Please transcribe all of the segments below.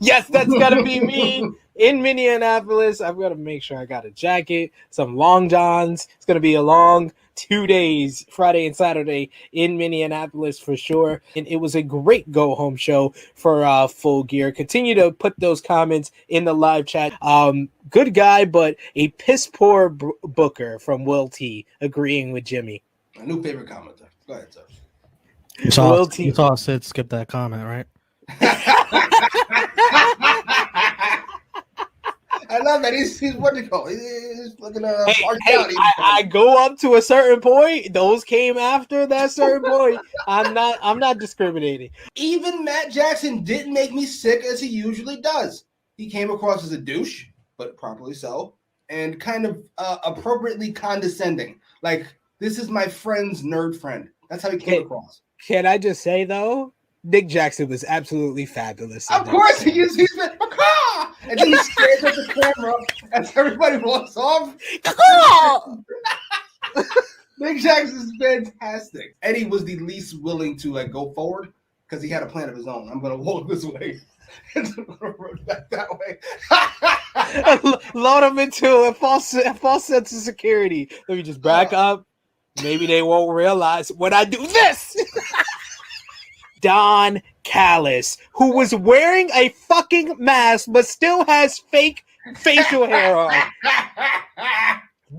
Yes, that's gotta be me in Minneapolis. I've got to make sure I got a jacket, some long johns. It's gonna be a long 2 days, Friday and Saturday in Minneapolis for sure. And it was a great go home show for Full Gear. Continue to put those comments in the live chat. Good guy, but a piss poor booker from Will T. Agreeing with Jimmy. My new favorite commenter. Go ahead, sir. You saw Sid skip that comment, right? I love that. He's what do you call? He's fucking I go up to a certain point. Those came after that certain point. I'm not discriminating. Even Matt Jackson didn't make me sick as he usually does. He came across as a douche, but properly so, and kind of appropriately condescending. Like, this is my friend's nerd friend. That's how he came across. Can I just say though, Nick Jackson was absolutely fabulous. Of course, he's been Caw! And then he stares at the camera as everybody walks off. Nick Jackson's fantastic. Eddie was the least willing to go forward because he had a plan of his own. I'm gonna walk this way. I'm gonna run back that way. Load him into a false sense of security. Let me just back up. Maybe they won't realize when I do this. Don Callis, who was wearing a fucking mask but still has fake facial hair on.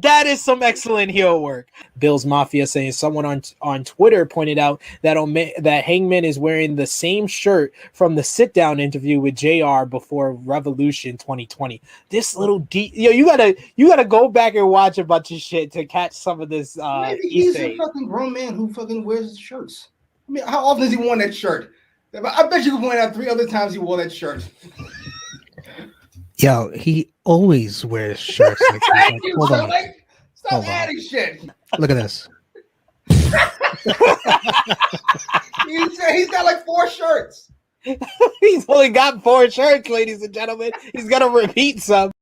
That is some excellent heel work. Bill's Mafia saying someone on Twitter pointed out that that Hangman is wearing the same shirt from the sit-down interview with JR before Revolution 2020. This little you gotta go back and watch a bunch of shit to catch some of this. Maybe he's a fucking grown man who fucking wears shirts. I mean, how often has he worn that shirt? I bet you can point out 3 other times he wore that shirt. Yo, he always wears shirts. Thank you. Hold on. Stop adding shit. Look at this. He's got like 4 shirts. He's only got 4 shirts, ladies and gentlemen. He's gonna repeat some.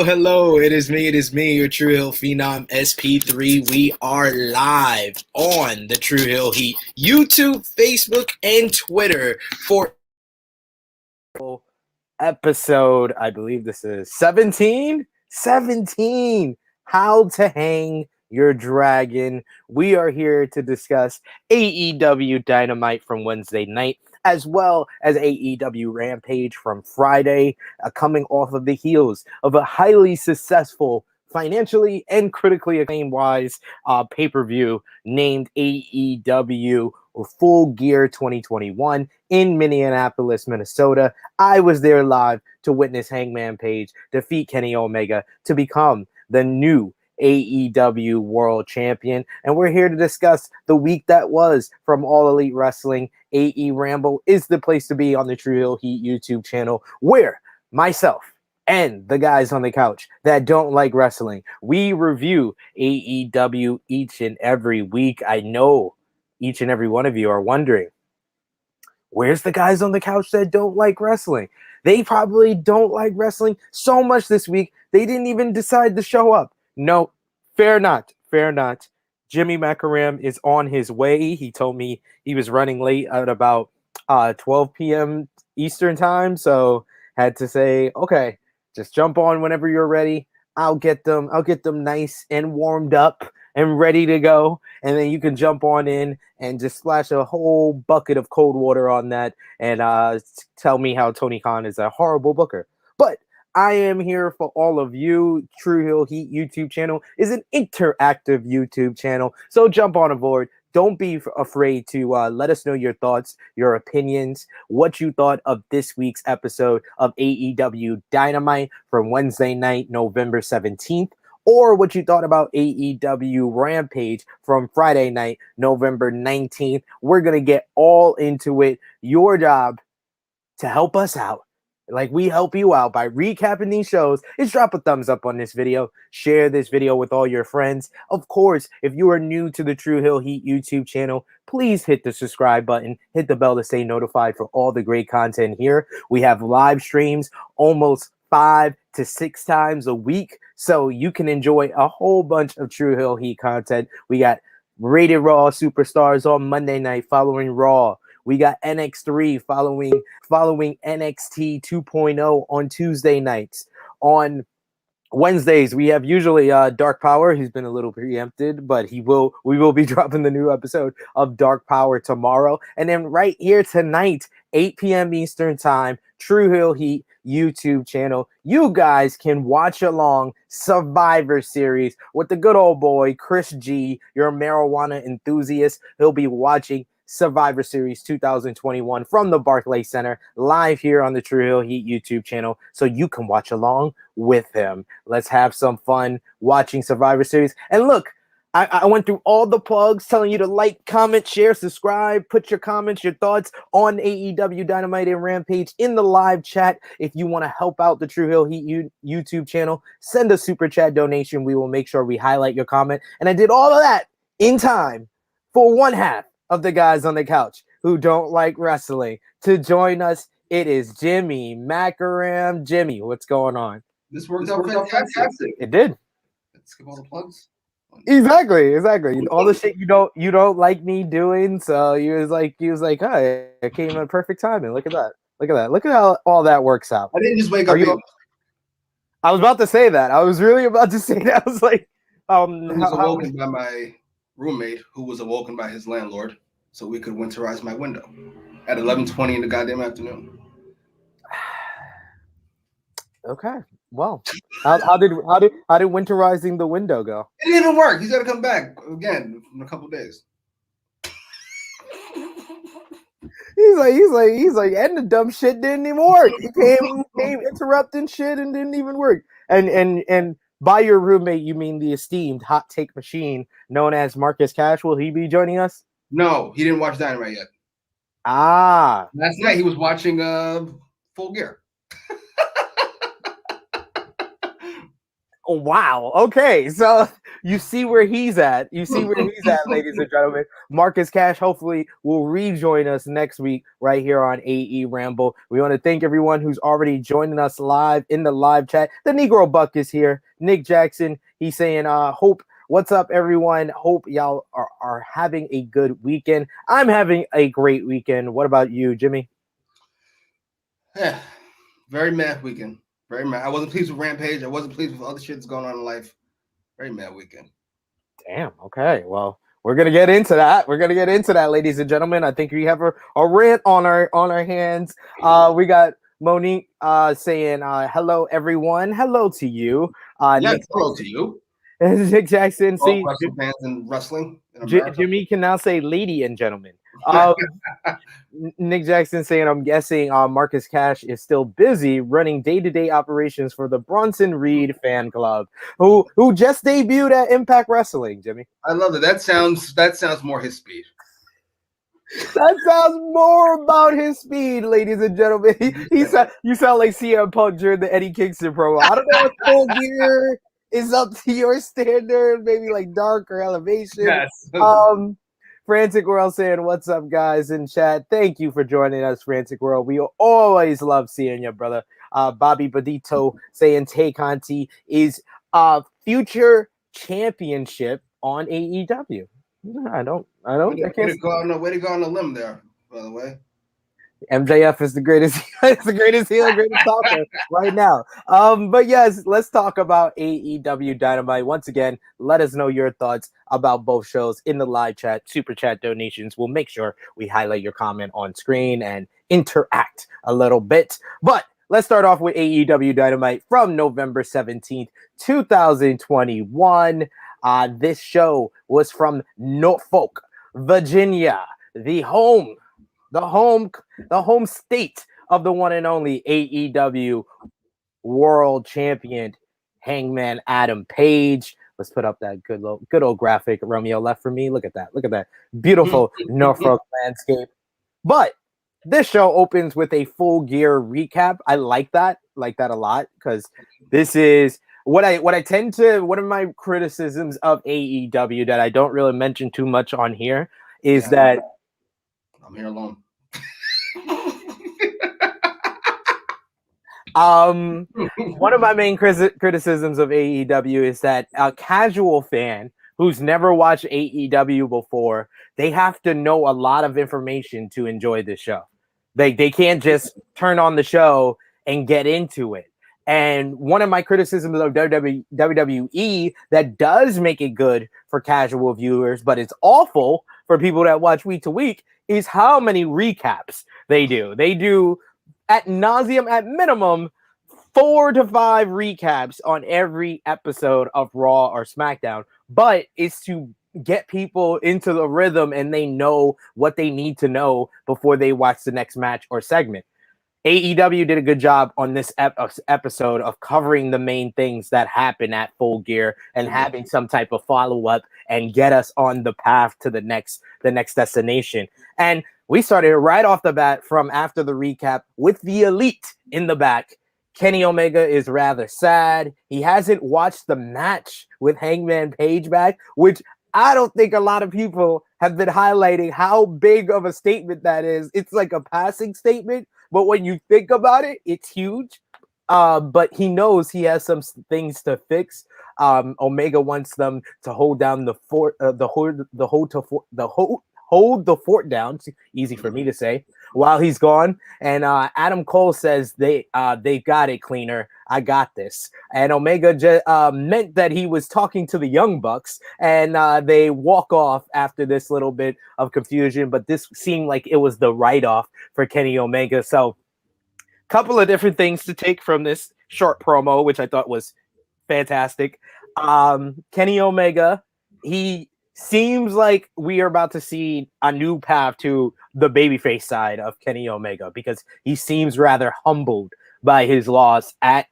Hello. It is me, your True Hill Phenom SP3. We are live on the True Hill Heat YouTube, Facebook, and Twitter for episode, I believe this is 17, How to Hang Your Dragon. We are here to discuss AEW Dynamite from Wednesday night, as well as AEW Rampage from Friday, coming off of the heels of a highly successful, financially and critically acclaimed-wise pay-per-view named AEW Full Gear 2021 in Minneapolis, Minnesota. I was there live to witness Hangman Page defeat Kenny Omega to become the new AEW World Champion, and we're here to discuss the week that was from All Elite Wrestling. AEWramble is the place to be on the True Hill Heat YouTube channel, where myself and the guys on the couch that don't like wrestling, we review AEW each and every week. I know each and every one of you are wondering, where's the guys on the couch that don't like wrestling? They probably don't like wrestling so much this week, they didn't even decide to show up. No, fair not. Jimmy Macram is on his way. He told me he was running late at about 12 p.m. Eastern time, so had to say, okay, just jump on whenever you're ready. I'll get them nice and warmed up and ready to go, and then you can jump on in and just splash a whole bucket of cold water on that and tell me how Tony Khan is a horrible booker. But I am here for all of you. True Hill Heat YouTube channel is an interactive YouTube channel, so jump on aboard. Don't be afraid to let us know your thoughts, your opinions, what you thought of this week's episode of AEW Dynamite from Wednesday night, November 17th. or what you thought about AEW Rampage from Friday night, November 19th. We're going to get all into it. Your job to help us out, like we help you out by recapping these shows, is drop a thumbs up on this video, share this video with all your friends. Of course, if you are new to the True Hill Heat YouTube channel, please hit the subscribe button, hit the bell to stay notified for all the great content here. We have live streams almost 5 to 6 times a week, so you can enjoy a whole bunch of True Hill Heat content. We got Rated Raw Superstars on Monday night following Raw. We got NX3 following NXT 2.0 on Tuesday nights. On Wednesdays, we have usually Dark Power. He's been a little preempted, but we will be dropping the new episode of Dark Power tomorrow. And then right here tonight, 8 p.m. Eastern Time, True Hill Heat YouTube channel. You guys can watch along Survivor Series with the good old boy, Chris G. You're a marijuana enthusiast. He'll be watching Survivor Series 2021 from the Barclays Center live here on the True Hill Heat YouTube channel, so you can watch along with him. Let's have some fun watching Survivor Series. And look, I went through all the plugs telling you to like, comment, share, subscribe, put your comments, your thoughts on AEW Dynamite and Rampage in the live chat. If you want to help out the True Hill Heat YouTube channel, send a super chat donation. We will make sure we highlight your comment. And I did all of that in time for one half of the guys on the couch who don't like wrestling to join us. It is Jimmy Macram. Jimmy, what's going on? This worked out fantastic. It did. Let's skip all the plugs. Exactly. All the shit you don't like me doing. So he was like, hey, I came at perfect timing. Look at that. Look at how all that works out. I didn't just wake up. I was about to say that. I was really about to say that. I was like, I was awoken by my roommate, who was awoken by his landlord, so we could winterize my window at 11:20 in the goddamn afternoon. Okay. Well, how did winterizing the window go? It didn't work. He's got to come back again in a couple days. He's like, and the dumb shit didn't even work. He came interrupting shit and didn't even work. And by your roommate, you mean the esteemed hot take machine known as Marcus Cash. Will he be joining us? No, he didn't watch Dynamite yet. Ah. Last night he was watching Full Gear. Oh, wow. Okay. So you see where he's at. Ladies and gentlemen. Marcus Cash hopefully will rejoin us next week right here on AEWramble. We want to thank everyone who's already joining us live in the live chat. The Negro Buck is here. Nick Jackson, he's saying, what's up, everyone? Hope y'all are having a good weekend. I'm having a great weekend. What about you, Jimmy? Yeah, very mad weekend. Very mad. I wasn't pleased with Rampage. I wasn't pleased with other shit that's going on in life. Very mad weekend. Damn. Okay. Well, we're gonna get into that. Ladies and gentlemen. I think we have a rant on our hands. We got Monique saying, "Hello, everyone. Hello to you." Hello to you. Nick Jackson. See, wrestling fans and wrestling. Jimmy can now say "lady and gentlemen." Nick Jackson saying, I'm guessing Marcus Cash is still busy running day-to-day operations for the Bronson Reed fan club, who just debuted at Impact Wrestling, Jimmy. I love it. That sounds more his speed. That sounds more about his speed, ladies and gentlemen. You sound like CM Punk during the Eddie Kingston promo. I don't know if Full Gear is up to your standard, maybe like Dark or Elevation. Yes. Frantic World saying, what's up, guys, in chat? Thank you for joining us, Frantic World. We always love seeing you, brother. Bobby Badito saying Tay Conti is future championship on AEW. I don't. Way to go on a limb there, by the way. MJF is the greatest. It's the greatest heel, greatest talker right now. But yes, let's talk about AEW Dynamite once again. Let us know your thoughts about both shows in the live chat, super chat donations. We'll make sure we highlight your comment on screen and interact a little bit. But let's start off with AEW Dynamite from November 17th, 2021. This show was from Norfolk, Virginia, the home state of the one and only AEW World Champion Hangman Adam Page. Let's put up that good old graphic Romeo left for me. Look at that. Look at that beautiful Norfolk landscape. But this show opens with a Full Gear recap. I like that a lot, because this is what I tend to, one of my criticisms of AEW that I don't really mention too much on here is that I'm here alone. One of my main criticisms of AEW is that a casual fan who's never watched AEW before, they have to know a lot of information to enjoy the show. They can't just turn on the show and get into it. And one of my criticisms of WWE that does make it good for casual viewers, but it's awful for people that watch week to week, is how many recaps they do. They do at nauseum, at minimum, 4 to 5 recaps on every episode of Raw or SmackDown. But it's to get people into the rhythm and they know what they need to know before they watch the next match or segment. AEW did a good job on this episode of covering the main things that happen at Full Gear and having some type of follow-up and get us on the path to the next destination. And we started right off the bat from after the recap with the Elite in the back. Kenny Omega is rather sad. He hasn't watched the match with Hangman Page back, which I don't think a lot of people have been highlighting how big of a statement that is. It's like a passing statement, but when you think about it, it's huge. But he knows he has some things to fix. Omega wants them to hold down the fort, hold the fort down. Easy for me to say while he's gone. And Adam Cole says they got it, Cleaner. I got this. And Omega meant that he was talking to the Young Bucks, and they walk off after this little bit of confusion. But this seemed like it was the write-off for Kenny Omega. So couple of different things to take from this short promo, which I thought was fantastic. Kenny Omega, he seems like we are about to see a new path to the babyface side of Kenny Omega, because he seems rather humbled by his loss at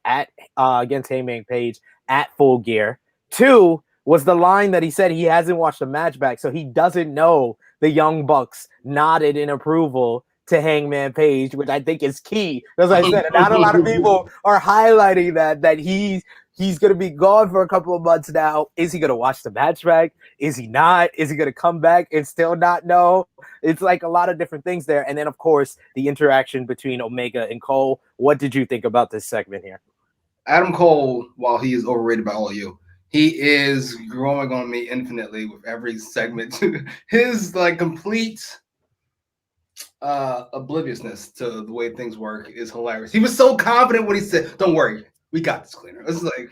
against Hangman Page at Full Gear. 2 was the line that he said he hasn't watched the match back, so he doesn't know the Young Bucks nodded in approval to Hangman Page, which I think is key. As I said, not a lot of people are highlighting that he's going to be gone for a couple of months now. Is he going to watch the match back? Is he not? Is he going to come back and still not know? It's like a lot of different things there. And then, of course, the interaction between Omega and Cole. What did you think about this segment here? Adam Cole, while he is overrated by all of you, he is growing on me infinitely with every segment. His complete obliviousness to the way things work is hilarious. He was so confident when he said, "Don't worry, we got this, Cleaner." It's like,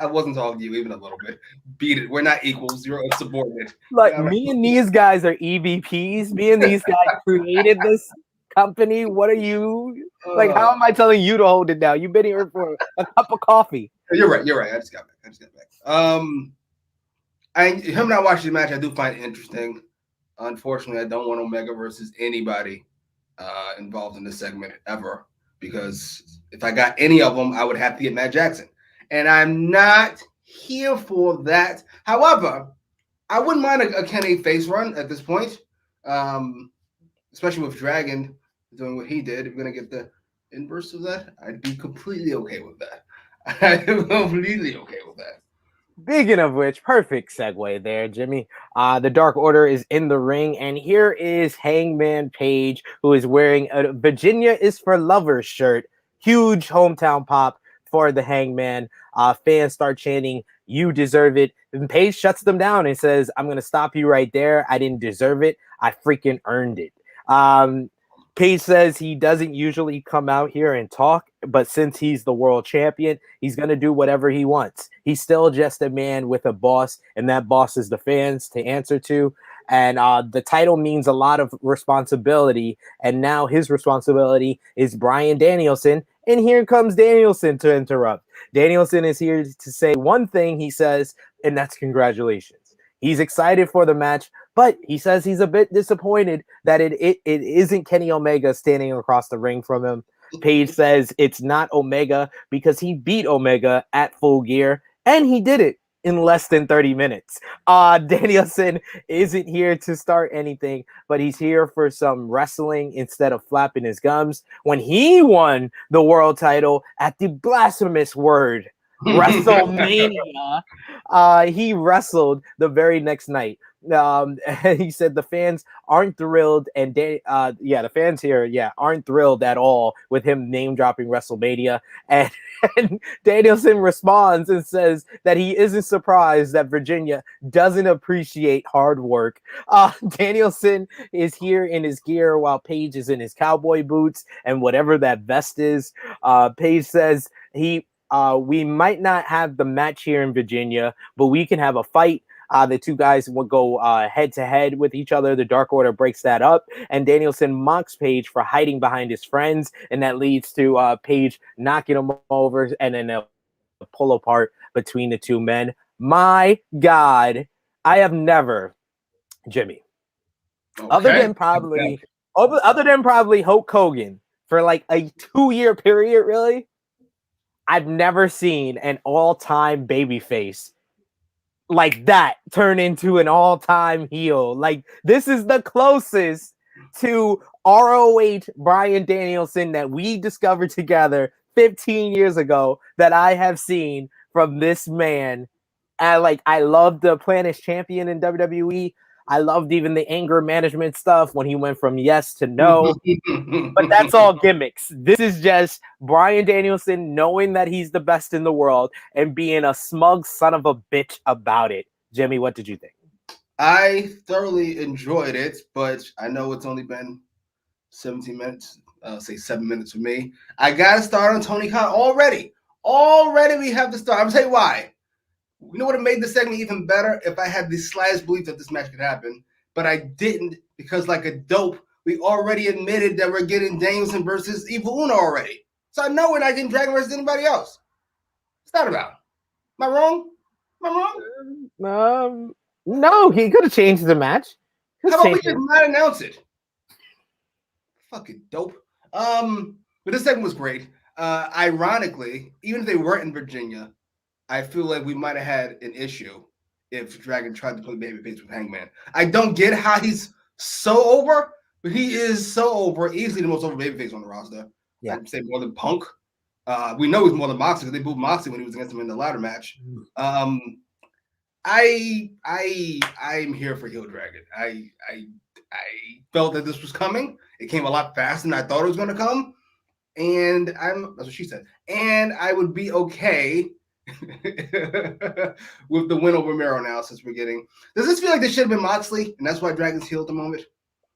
I wasn't talking to you even a little bit. Beat it. We're not equals. You're a subordinate. Like, me and these guys are EVPs. Me and these guys created this company. What are you like? How am I telling you to hold it down? You've been here for a cup of coffee. You're right. I just got back. Him not watching the match, I do find it interesting. Unfortunately, I don't want Omega versus anybody involved in this segment ever, because if I got any of them, I would have to get Matt Jackson. And I'm not here for that. However, I wouldn't mind a Kenny face run at this point, especially with Dragon doing what he did. If we're going to get the inverse of that, I'd be completely okay with that. I'm completely okay with that. Speaking of which, perfect segue there, Jimmy. The Dark Order is in the ring, and here is Hangman Page, who is wearing a Virginia is for Lovers shirt. Huge hometown pop for the Hangman. Fans start chanting, "You deserve it." And Page shuts them down and says, "I'm going to stop you right there. I didn't deserve it. I freaking earned it." Page says he doesn't usually come out here and talk, but since he's the world champion, he's going to do whatever he wants. He's still just a man with a boss, and that boss is the fans to answer to. And the title means a lot of responsibility, and now his responsibility is Bryan Danielson, and here comes Danielson to interrupt. Danielson is here to say one thing, he says, and that's congratulations. He's excited for the match, but he says he's a bit disappointed that it isn't Kenny Omega standing across the ring from him. Paige says it's not Omega because he beat Omega at Full Gear, and he did it in less than 30 minutes. Danielson isn't here to start anything, but he's here for some wrestling instead of flapping his gums. When he won the world title at the blasphemous word WrestleMania, he wrestled the very next night. He said the fans aren't thrilled, and the fans here, aren't thrilled at all with him name dropping WrestleMania. And Danielson responds and says that he isn't surprised that Virginia doesn't appreciate hard work. Danielson is here in his gear while Paige is in his cowboy boots and whatever that vest is. Paige says we might not have the match here in Virginia, but we can have a fight. The two guys will go head to head with each other. The Dark Order breaks that up, and Danielson mocks Paige for hiding behind his friends, and that leads to Paige knocking him over, and then a pull apart between the two men. My God, I have never, Jimmy, other than probably Hulk Hogan for like a 2-year period, really, I've never seen an all-time babyface like that turn into an all-time heel. Like, this is the closest to ROH Bryan Danielson that we discovered together 15 years ago that I have seen from this man. And I loved the Planet Champion in WWE. I loved even the anger management stuff when he went from yes to no. But that's all gimmicks. This is just Bryan Danielson knowing that he's the best in the world and being a smug son of a bitch about it. Jimmy, what did you think? I thoroughly enjoyed it, but I know it's only been 17 minutes. Say 7 minutes for me. I got to start on Tony Khan already. Already we have to start. I'm going to tell you why. You know what would have made this segment even better? If I had the slightest belief that this match could happen, but I didn't, because like a dope, we already admitted that we're getting Danielson versus Evil Uno already. So I know we're not getting Dragon versus anybody else. What's that about? Am I wrong? No, he could have changed the match. How about we just not announce it? Fucking dope. But this segment was great. Ironically, even if they weren't in Virginia, I feel like we might have had an issue if Dragon tried to play babyface with Hangman. I don't get how he's so over, but he is so over. Easily the most over babyface on the roster. Yeah. I'd say more than Punk. We know he's more than Moxley because they booed Moxley when he was against him in the ladder match. I'm here for heel Dragon. I felt that this was coming. It came a lot faster than I thought it was going to come. And that's what she said. And I would be okay with the win over Miro now, since we're getting. Does this feel like this should have been Moxley, and that's why Dragon's heel at the moment?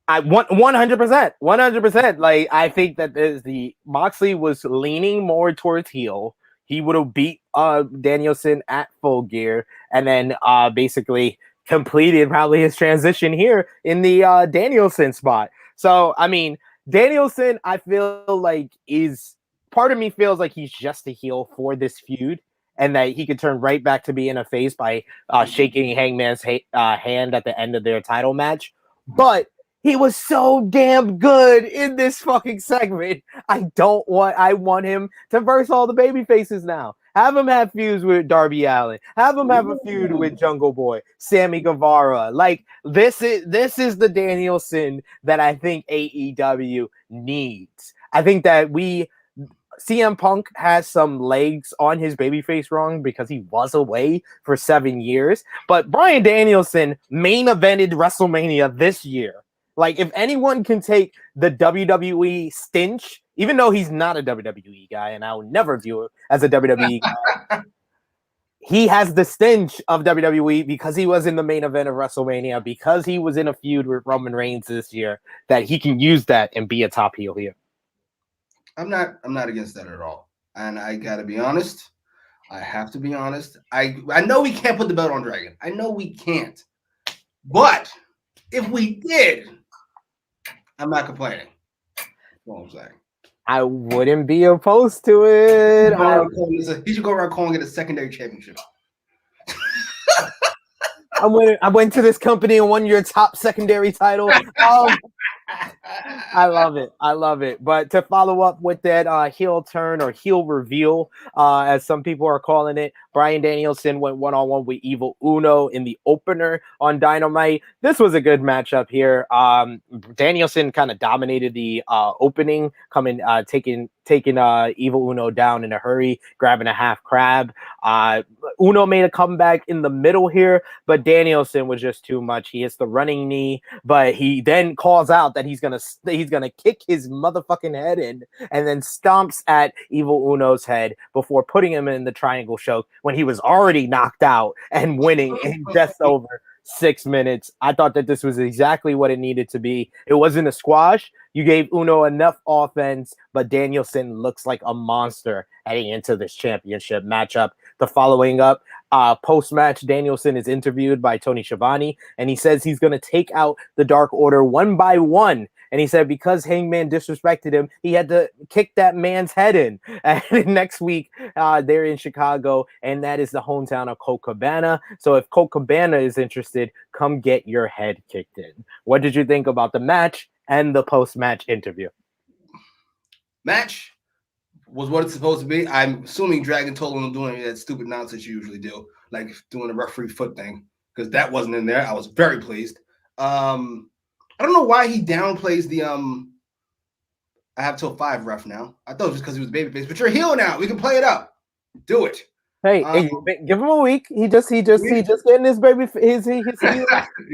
I want 100%. Like, I think that the Moxley was leaning more towards heel. He would have beat Danielson at Full Gear, and then basically completed probably his transition here in the Danielson spot. So, I mean, Danielson, I feel like part of me feels like he's just a heel for this feud, and that he could turn right back to being a face by shaking Hangman's hand at the end of their title match. But he was so damn good in this fucking segment. I want him to verse all the baby faces now. Have him have feuds with Darby Allin. Have him have a feud with Jungle Boy, Sammy Guevara. Like, this is the Danielson that I think AEW needs. I think that CM Punk has some legs on his babyface run because he was away for 7 years. But Bryan Danielson main evented WrestleMania this year. Like, if anyone can take the WWE stench, even though he's not a WWE guy, and I will never view him as a WWE guy, he has the stench of WWE because he was in the main event of WrestleMania, because he was in a feud with Roman Reigns this year, that he can use that and be a top heel here. I'm not against that at all. And I gotta be honest. I have to be honest. I know we can't put the belt on Dragon. I know we can't. But if we did, I'm not complaining. That's what I'm saying. I wouldn't be opposed to it. He should go around calling it a secondary championship. I went to this company and won your top secondary title. I love it. I love it. But to follow up with that heel turn or heel reveal, as some people are calling it, Bryan Danielson went one-on-one with Evil Uno in the opener on Dynamite. This was a good matchup here. Danielson kind of dominated the opening, taking Evil Uno down in a hurry, grabbing a half crab. Uno made a comeback in the middle here, but Danielson was just too much. He hits the running knee, but he then calls out that he's gonna kick his motherfucking head in, and then stomps at Evil Uno's head before putting him in the triangle choke when he was already knocked out and winning in just over 6 minutes. I thought that this was exactly what it needed to be. It wasn't a squash. You gave Uno enough offense, but Danielson looks like a monster heading into this championship matchup. The following up, post-match, Danielson is interviewed by Tony Schiavone, and he says he's going to take out the Dark Order one by one. And he said because Hangman disrespected him, he had to kick that man's head in. And next week, they're in Chicago, and that is the hometown of Colt Cabana. So if Colt Cabana is interested, come get your head kicked in. What did you think about the match and the post-match interview? Match was what it's supposed to be. I'm assuming Dragon told him doing that stupid nonsense you usually do, like doing the referee foot thing, because that wasn't in there. I was very pleased. I don't know why he downplays the I have till 5 ref now. I thought it was just because he was babyface, but you're a heel now. We can play it up. Do it. Hey, give him a week. He just getting his baby his heel. You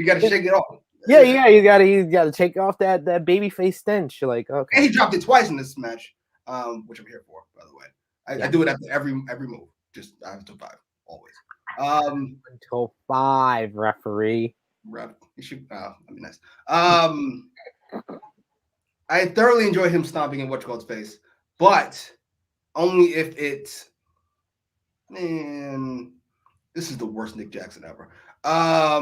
got to shake it off. Yeah, you gotta shake off that baby face stench. Like, okay. And he dropped it twice in this match, which I'm here for, by the way. I do it after every move. Just I have till 5 always. Until 5, referee. Ref. You should. That'd be nice. I thoroughly enjoyed him stomping in what's called face, but only if it's. Man, this is the worst Nick Jackson ever. I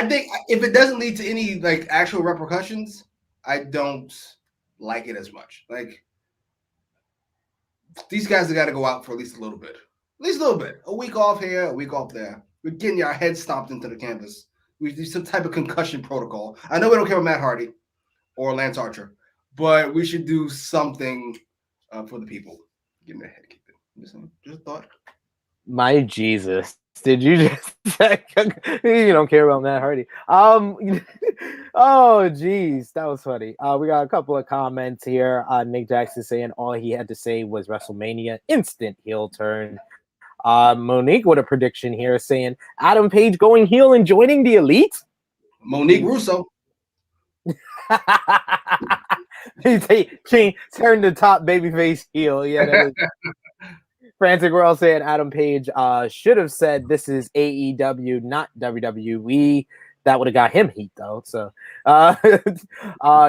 think if it doesn't lead to any like actual repercussions, I don't like it as much. Like these guys have got to go out for at least a little bit. At least a little bit. A week off here, a week off there. We're getting our heads stomped into the canvas. We do some type of concussion protocol. I know we don't care about Matt Hardy or Lance Archer, but we should do something for the people. Getting their head kicked in. Just a thought. My Jesus. Did you just say you don't care about Matt Hardy? Oh geez, that was funny. We got a couple of comments here. Nick Jackson saying all he had to say was WrestleMania, instant heel turn. Monique with a prediction here saying Adam Page going heel and joining the Elite. Monique Russo. She turned the top babyface heel. Yeah. Frantic World saying Adam Page should have said this is AEW, not WWE. That would have got him heat though. So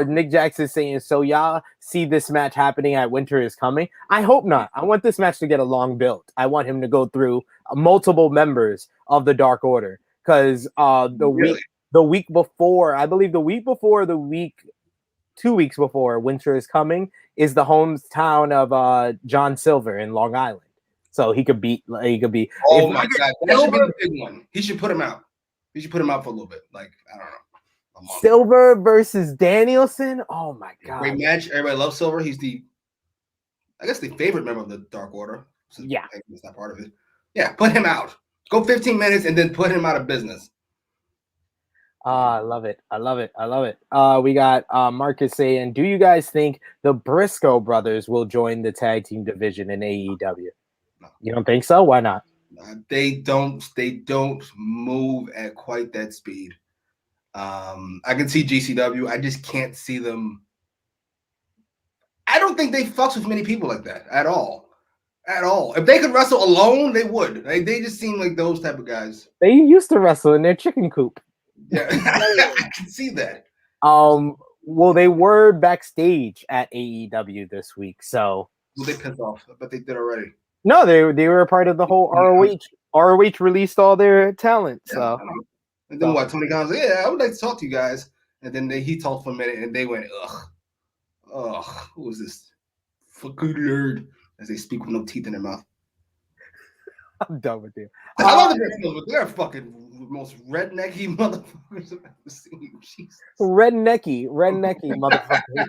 Nick Jackson saying, so y'all see this match happening at Winter is Coming? I hope not. I want this match to get a long build. I want him to go through multiple members of the Dark Order. Because the week before, I believe 2 weeks before Winter is Coming is the hometown of John Silver in Long Island. So he could be. Oh my God, that should be the big one. He should put him out. He should put him out for a little bit. Like I don't know. Silver versus Danielson. Oh my God, great match. Everybody loves Silver. He's the favorite member of the Dark Order. Yeah, it's not part of it. Yeah, put him out. Go 15 minutes and then put him out of business. I love it. We got Marcus saying, do you guys think the Briscoe brothers will join the tag team division in AEW? No. You don't think so? Why not? They don't move at quite that speed. I can see GCW. I just can't see them. I don't think they fucks with many people like that at all. At all. If they could wrestle alone, they would. Like, they just seem like those type of guys. They used to wrestle in their chicken coop. Yeah, I can see that. Well, they were backstage at AEW this week, so. Well, they pissed off, but they did already. No, they were a part of the whole ROH. ROH released all their talent. Yeah, so, and then what? Tony Khan's like, yeah, I would like to talk to you guys. And then he talked for a minute, and they went, ugh, who is this? Fucking nerd, as they speak with no teeth in their mouth. I'm done with you. I love the Briscoes, but they're fucking most rednecky motherfuckers I've ever seen. Jesus. Rednecky motherfucker.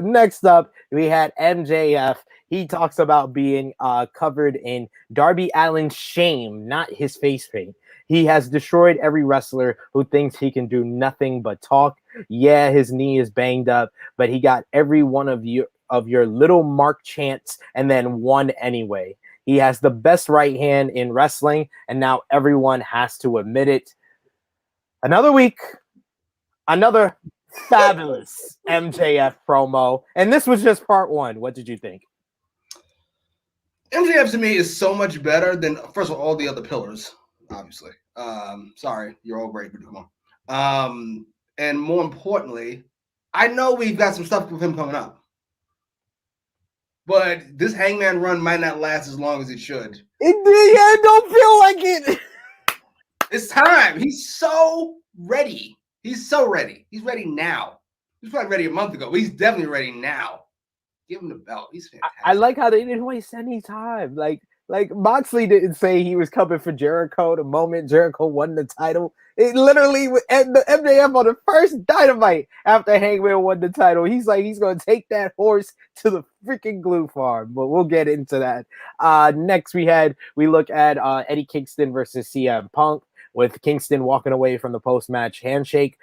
Next up, we had MJF. He talks about being covered in Darby Allin's shame, not his face paint. He has destroyed every wrestler who thinks he can do nothing but talk. Yeah, his knee is banged up, but he got every one of your little mark chants and then won anyway. He has the best right hand in wrestling, and now everyone has to admit it. Another week, another fabulous MJF promo, and this was just part one. What did you think? MJF to me is so much better than, first of all the other pillars, obviously. Sorry, you're all great, but come on. And more importantly, I know we've got some stuff with him coming up, but this Hangman run might not last as long as it should. It don't feel like it. It's time. He's so ready. He's so ready. He's ready now. He was probably ready a month ago, but he's definitely ready now. Give him the belt. He's fantastic. I like how they didn't waste any time. Like Moxley didn't say he was coming for Jericho the moment Jericho won the title. It literally the MJF on the first Dynamite after Hangman won the title. He's like, he's going to take that horse to the freaking glue farm, but we'll get into that. Next we look at Eddie Kingston versus CM Punk, with Kingston walking away from the post-match handshake.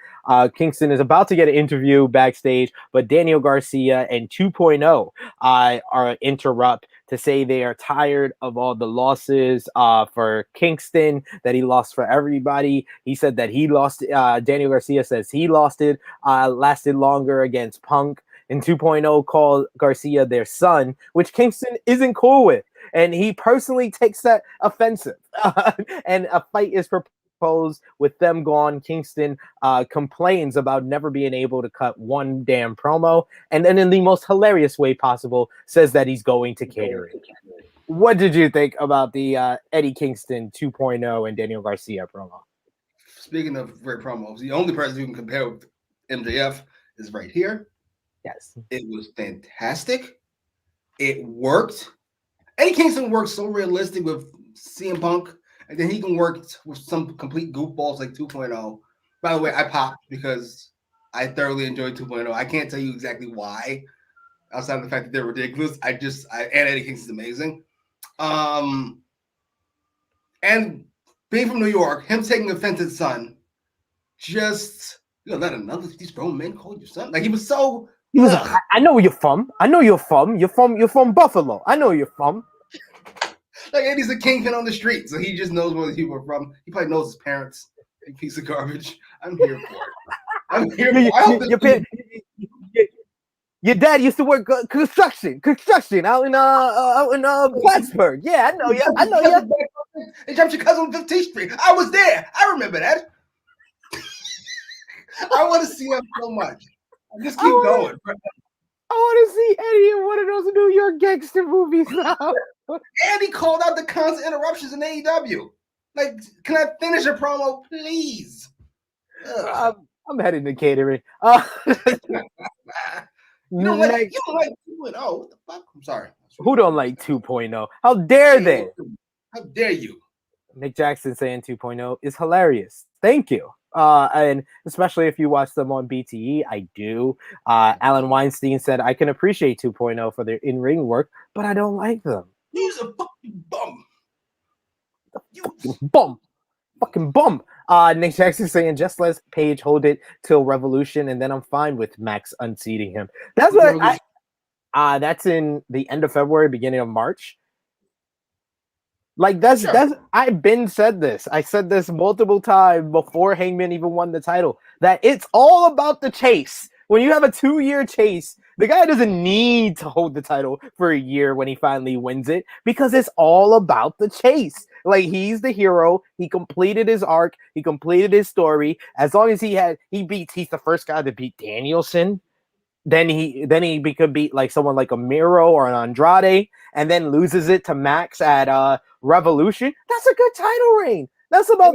Kingston is about to get an interview backstage, but Daniel Garcia and 2.0 are interrupt to say they are tired of all the losses for Kingston, that he lost for everybody. He said that he lost, Daniel Garcia says he lost it, lasted longer against Punk, and 2.0 called Garcia their son, which Kingston isn't cool with. And he personally takes that offensive. And a fight is proposed with them gone. Kingston complains about never being able to cut one damn promo, and then in the most hilarious way possible says that he's going to catering. What did you think about the Eddie Kingston 2.0 and Daniel Garcia promo? Speaking of great promos, the only person you can compare with MJF is right here. Yes. It was fantastic. It worked. Eddie Kingston works so realistic with CM Punk, and then he can work with some complete goofballs like 2.0. By the way, I popped because I thoroughly enjoyed 2.0. I can't tell you exactly why, outside of the fact that they're ridiculous. And Eddie Kingston's amazing. And being from New York, him taking offense at son, just, let another these grown men call you son. Like, he was so. He was like, I know where you're from. I know you're from. You're from Buffalo. I know you're from. Like, Eddie's a kingpin on the street, so he just knows where the people are from. He probably knows his parents. A piece of garbage. I'm here for it. I'm here for it. Your dad used to work construction out in Plattsburgh. Yeah, I know you. They jumped your cousin on 15th Street. I was there. I remember that. I want to see him so much. Just keep going. I want to see Eddie in one of those New York gangster movies now. Andy called out the constant interruptions in AEW. Like, can I finish a promo, please? I'm heading to catering. You don't like 2.0. What the fuck? I'm sorry. Who don't like 2.0? How dare they? How dare you? Nick Jackson saying 2.0 is hilarious. Thank you. And especially if you watch them on BTE, I do. Alan Weinstein said, I can appreciate 2.0 for their in-ring work, but I don't like them. He's a fucking bum. Fucking bum. Nick Jackson saying, just let Page hold it till Revolution, and then I'm fine with Max unseating him. That's what that's in the end of February, beginning of March. Like that's I've been said this. I said this multiple times before Hangman even won the title, that it's all about the chase. When you have a 2-year chase, the guy doesn't need to hold the title for a year when he finally wins it, because it's all about the chase. Like, he's the hero. He completed his arc. He completed his story. As long as he's the first guy to beat Danielson. Then he could beat like someone like a Miro or an Andrade, and then loses it to Max at Revolution. That's a good title reign. That's about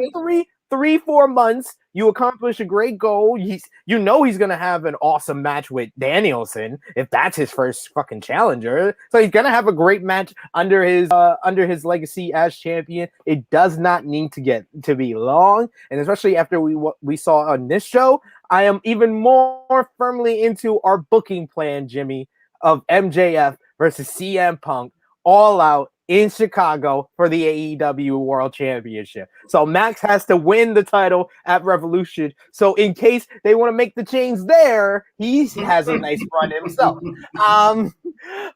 3-4 months, you accomplish a great goal. He's gonna have an awesome match with Danielson if that's his first fucking challenger. So he's gonna have a great match under his legacy as champion. It does not need to get to be long, and especially after we saw on this show, I am even more firmly into our booking plan, Jimmy, of MJF versus CM Punk all out in Chicago for the AEW World Championship. So Max has to win the title at Revolution. So in case they want to make the change there, he has a nice run himself.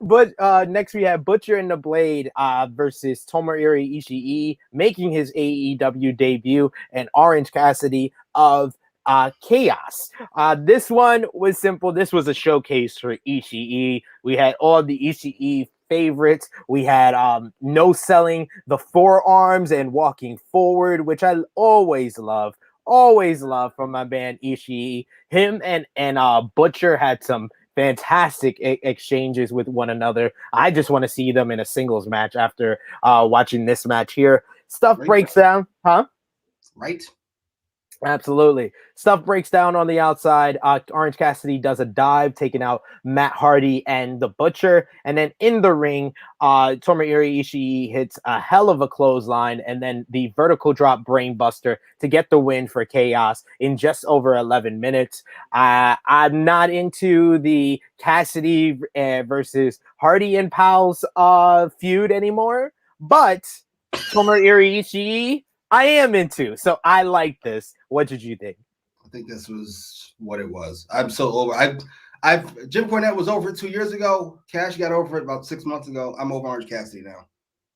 But next we have Butcher and the Blade versus Tomohiro Ishii making his AEW debut, and Orange Cassidy of Chaos. This one was simple. This was a showcase for Ishii. We had all the Ishii favorites. We had no selling the forearms and walking forward, which I always love from my man Ishii. Him and Butcher had some fantastic exchanges with one another. I just want to see them in a singles match after watching this match here. Stuff breaks down, huh? Right. Absolutely. Stuff breaks down on the outside. Orange Cassidy does a dive, taking out Matt Hardy and the Butcher. And then in the ring, Tomohiro Ishii hits a hell of a clothesline and then the vertical drop brainbuster to get the win for Chaos in just over 11 minutes. I'm not into the Cassidy versus Hardy and Pals feud anymore, but Tomohiro Ishii, I am into, so I like this. What did you think? I think this was what it was. I'm so over. Jim Cornette was over it 2 years ago. Cash got over it about 6 months ago. I'm over Orange Cassidy now.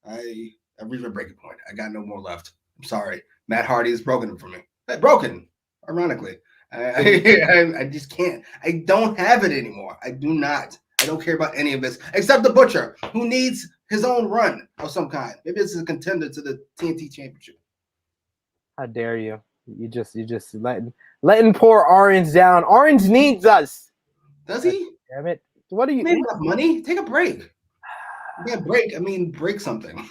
I reached my breaking point. I got no more left. I'm sorry. Matt Hardy is broken for me. Broken, ironically. I just can't. I don't have it anymore. I do not. I don't care about any of this except the Butcher, who needs his own run of some kind. Maybe this is a contender to the TNT Championship. How dare you? You just letting poor Orange down. Orange needs us. Does he? Damn it! What do you? Maybe enough money. Take a break. Yeah, break. I mean, break something.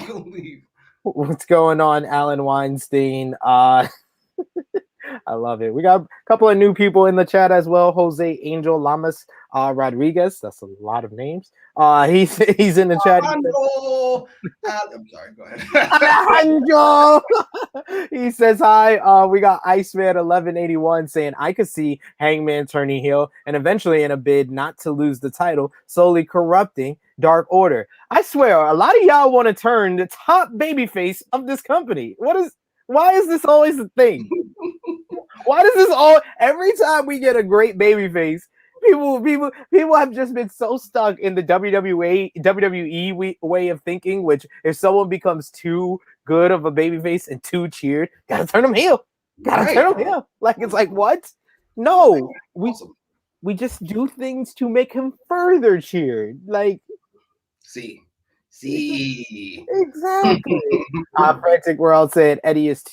Go leave. What's going on, Alan Weinstein? I love it. We got a couple of new people in the chat as well. Jose Angel Lamas Rodriguez. That's a lot of names. He's in the chat. I'm sorry. Go ahead. Alejandro. He says hi. We got Iceman 1181 saying I could see Hangman turning heel and eventually in a bid not to lose the title, slowly corrupting Dark Order. I swear, a lot of y'all want to turn the top babyface of this company. Why is this always a thing? Why does this every time we get a great babyface, people have just been so stuck in the WWE way of thinking, which if someone becomes too good of a babyface and too cheered, gotta turn them heel. Turn them heel. Like it's like what? No, we just do things to make him further cheered. Like see. Exactly. Frantic World said Eddie is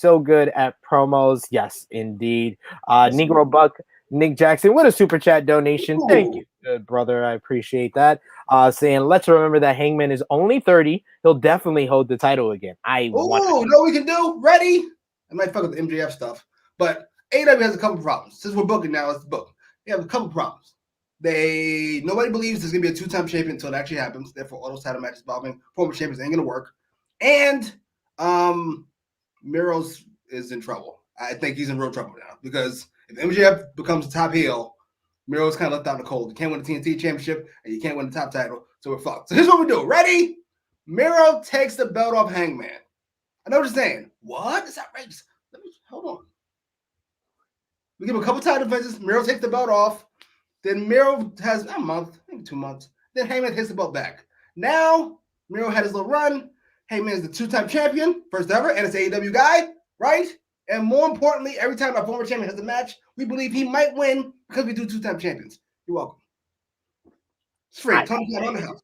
so good at promos. Yes, indeed. Negro Buck, Nick Jackson, what a super chat donation. Ooh. Thank you, good brother. I appreciate that. Saying let's remember that Hangman is only 30. He'll definitely hold the title again. You know what we can do? Ready? I might fuck with the MJF stuff, but AEW has a couple problems. Since we're booking now, let's book. They have a couple problems. Nobody believes there's gonna be a 2-time champion until it actually happens. Therefore, all those title matches involving former champions ain't gonna work. And Miro's is in trouble. I think he's in real trouble now because if MJF becomes the top heel, Miro's kind of left out in the cold. You can't win the TNT championship and you can't win the top title, so we're fucked. So here's what we do. Ready? Miro takes the belt off Hangman. I know what you're saying. What? It's outrageous. Hold on. We give him a couple title defenses. Miro takes the belt off. Then Miro has a month, maybe 2 months. Then Hangman takes the belt back. Now, Miro had his little run. Hangman is the 2-time champion, first ever, and it's an AEW guy, right? And more importantly, every time our former champion has a match, we believe he might win because we do 2-time champions. You're welcome. It's free. Tony's not on the house.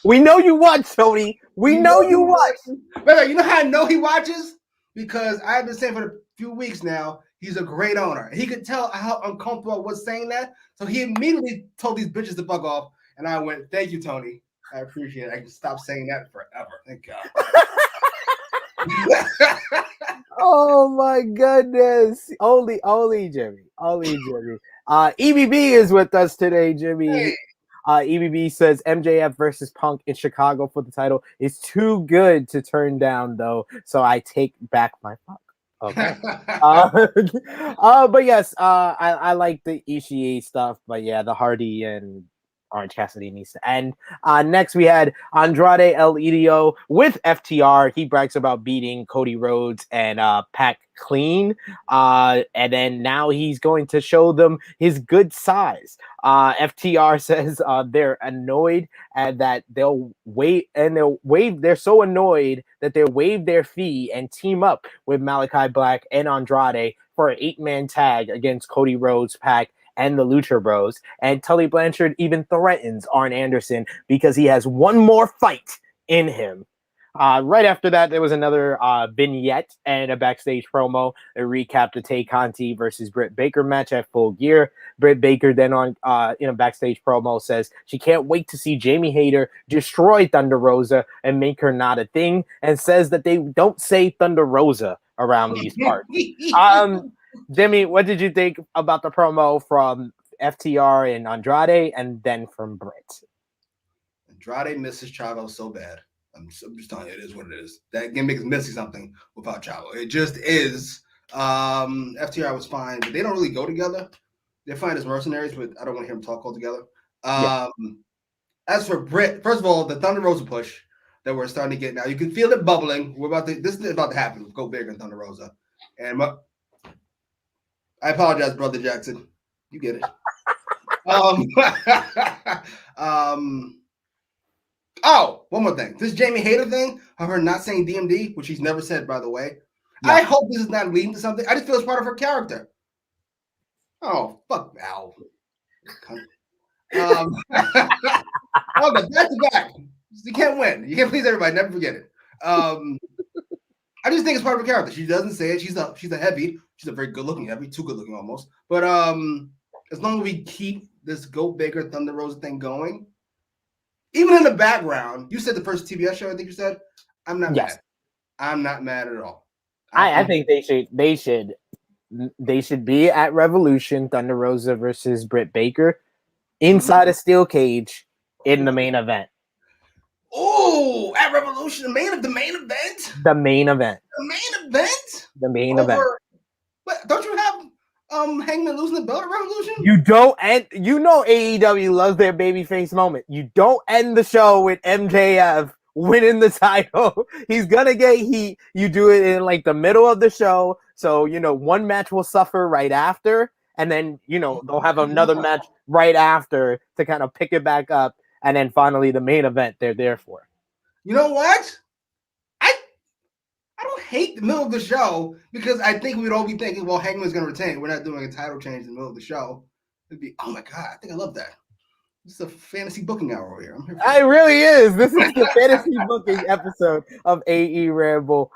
We know you watch, Tony. We know you watch. But you know how I know he watches? Because I've been saying for a few weeks now, he's a great owner. He could tell how uncomfortable I was saying that. So he immediately told these bitches to fuck off. And I went, thank you, Tony. I appreciate it. I can stop saying that forever. Thank God. Oh my goodness! Only Jimmy. Only Jimmy. EBB is with us today, Jimmy. Hey. EBB says MJF versus Punk in Chicago for the title is too good to turn down, though. So I take back my fuck. Okay. But yes, I like the Ishii stuff, but yeah, the Hardy and Orange Cassidy needs to end. Next, we had Andrade El Idolo with FTR. He brags about beating Cody Rhodes and Pac clean. And then now he's going to show them his good size. FTR says they're annoyed and that they'll wait and they'll waive. They're so annoyed that they'll waive their fee and team up with Malachi Black and Andrade for an 8-man tag against Cody Rhodes, Pac, and the Lucha Bros. And Tully Blanchard even threatens Arn Anderson because he has one more fight in him. Right after that, there was another vignette and a backstage promo, a recap to Tay Conti versus Britt Baker match at Full Gear. Britt Baker then on in a backstage promo says she can't wait to see Jamie Hayter destroy Thunder Rosa and make her not a thing, and says that they don't say Thunder Rosa around these parts. Jimmy, what did you think about the promo from FTR and Andrade and then from Britt? Andrade misses Chavo so bad. I'm just telling you, it is what it is. That gimmick is missing something without Chavo. It just is. FTR was fine, but they don't really go together. They're fine as mercenaries, but I don't want to hear them talk all together. As for Britt, first of all, the Thunder Rosa push that we're starting to get now, you can feel it bubbling. This is about to happen with Go Big and Thunder Rosa. And I apologize, Brother Jackson. You get it. Oh, one more thing. This Jamie Hayter thing of her not saying DMD, which she's never said, by the way. Yeah. I hope this is not leading to something. I just feel it's part of her character. Oh, fuck Val. Oh, but back to back. You can't win. You can't please everybody. Never forget it. I just think it's part of her character. She doesn't say it. She's a heavy. She's a very good-looking heavy, too good-looking almost. But as long as we keep this Goat Baker Thunder Rosa thing going, even in the background, you said the first TBS show. I think you said. I'm not mad. I'm not mad at all. I think they should be at Revolution, Thunder Rosa versus Britt Baker, inside a steel cage in the main event. Oh, at Revolution, the main event. The main event. But don't you have Hangman losing the belt at Revolution? You don't end. You know AEW loves their babyface moment. You don't end the show with MJF winning the title. He's gonna get heat. You do it in like the middle of the show, so one match will suffer right after, and then they'll have another match right after to kind of pick it back up, and then finally the main event they're there for. You know what? I don't hate the middle of the show because I think we'd all be thinking, well, Hangman's going to retain. We're not doing a title change in the middle of the show. It'd be, oh my God, I think I love that. This is a fantasy booking hour over here. I'm here it really is. This is the fantasy booking episode of AEWramble.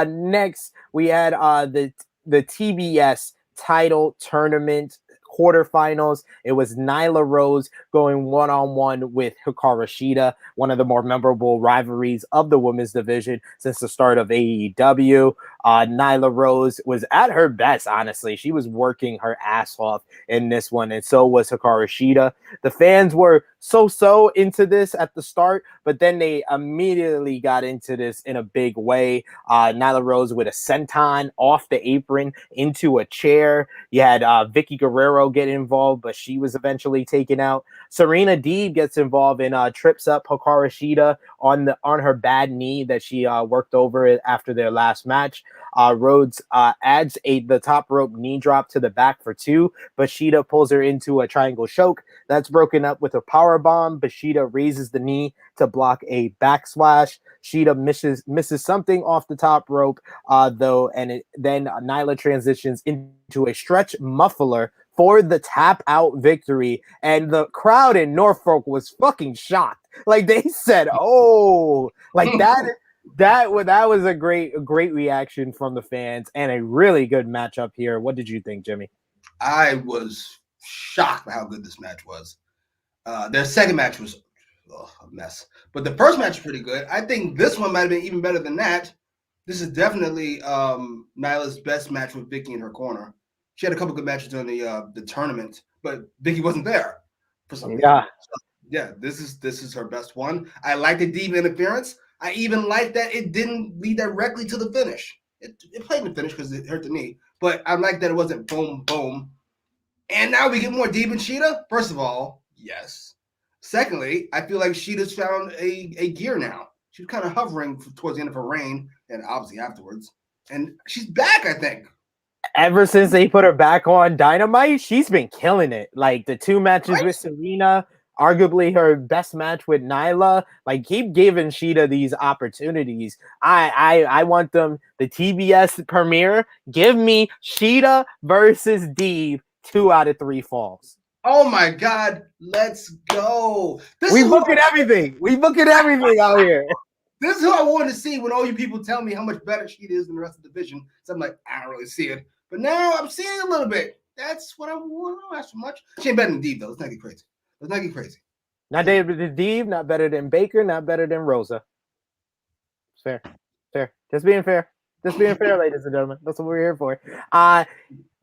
Next, we had the TBS title tournament quarterfinals. It was Nyla Rose going one-on-one with Hikaru Shida, one of the more memorable rivalries of the women's division since the start of AEW. Nyla Rose was at her best, honestly. She was working her ass off in this one, and so was Hikaru Shida. The fans were so into this at the start, but then they immediately got into this in a big way. Nyla Rose with a senton off the apron into a chair. You had Vicky Guerrero get involved, but she was eventually taken out. Serena Deeb gets involved and trips up Hikaru Shida on her bad knee that she worked over after their last match. Rhodes adds the top rope knee drop to the back for 2, but Shida pulls her into a triangle choke. That's broken up with a power bomb, but Shida raises the knee to block a backsplash. Shida misses something off the top rope, though, and then Nyla transitions into a stretch muffler for the tap out victory, and the crowd in Norfolk was fucking shocked. Like they said, "Oh, like that." That was a great reaction from the fans and a really good matchup here. What did you think, Jimmy? I was shocked by how good this match was. Their second match was, a mess. But the first match was pretty good. I think this one might have been even better than that. This is definitely Nyla's best match with Vicky in her corner. She had a couple good matches during the tournament, but Vicky wasn't there for some reason. Yeah. So, yeah, this is her best one. I like the deep interference. I even like that it didn't lead directly to the finish. It played the finish because it hurt the knee, but I like that it wasn't boom, boom. And now we get more deep in Sheeta. First of all, yes. Secondly, I feel like Sheeta's found a gear now. She was kind of hovering towards the end of her reign, and obviously afterwards. And she's back, I think. Ever since they put her back on Dynamite, she's been killing it. Like the 2 matches with Serena, arguably her best match with Nyla. Like, keep giving Sheeta these opportunities. I want them. The TBS premiere, give me Sheeta versus Deeb 2 out of 3 falls. Oh my God, let's go. We booking everything. We booking everything out here. This is who I wanted to see when all you people tell me how much better Sheeta is than the rest of the division. So I'm like, I don't really see it. But now I'm seeing it a little bit. That's what I want. I don't ask for much. She ain't better than Deeb, though. Let's not get crazy. Let's not get crazy. Not better than Deeb, not better than Baker, not better than Rosa. It's fair. Fair. Just being fair. Just being fair, ladies and gentlemen. That's what we're here for.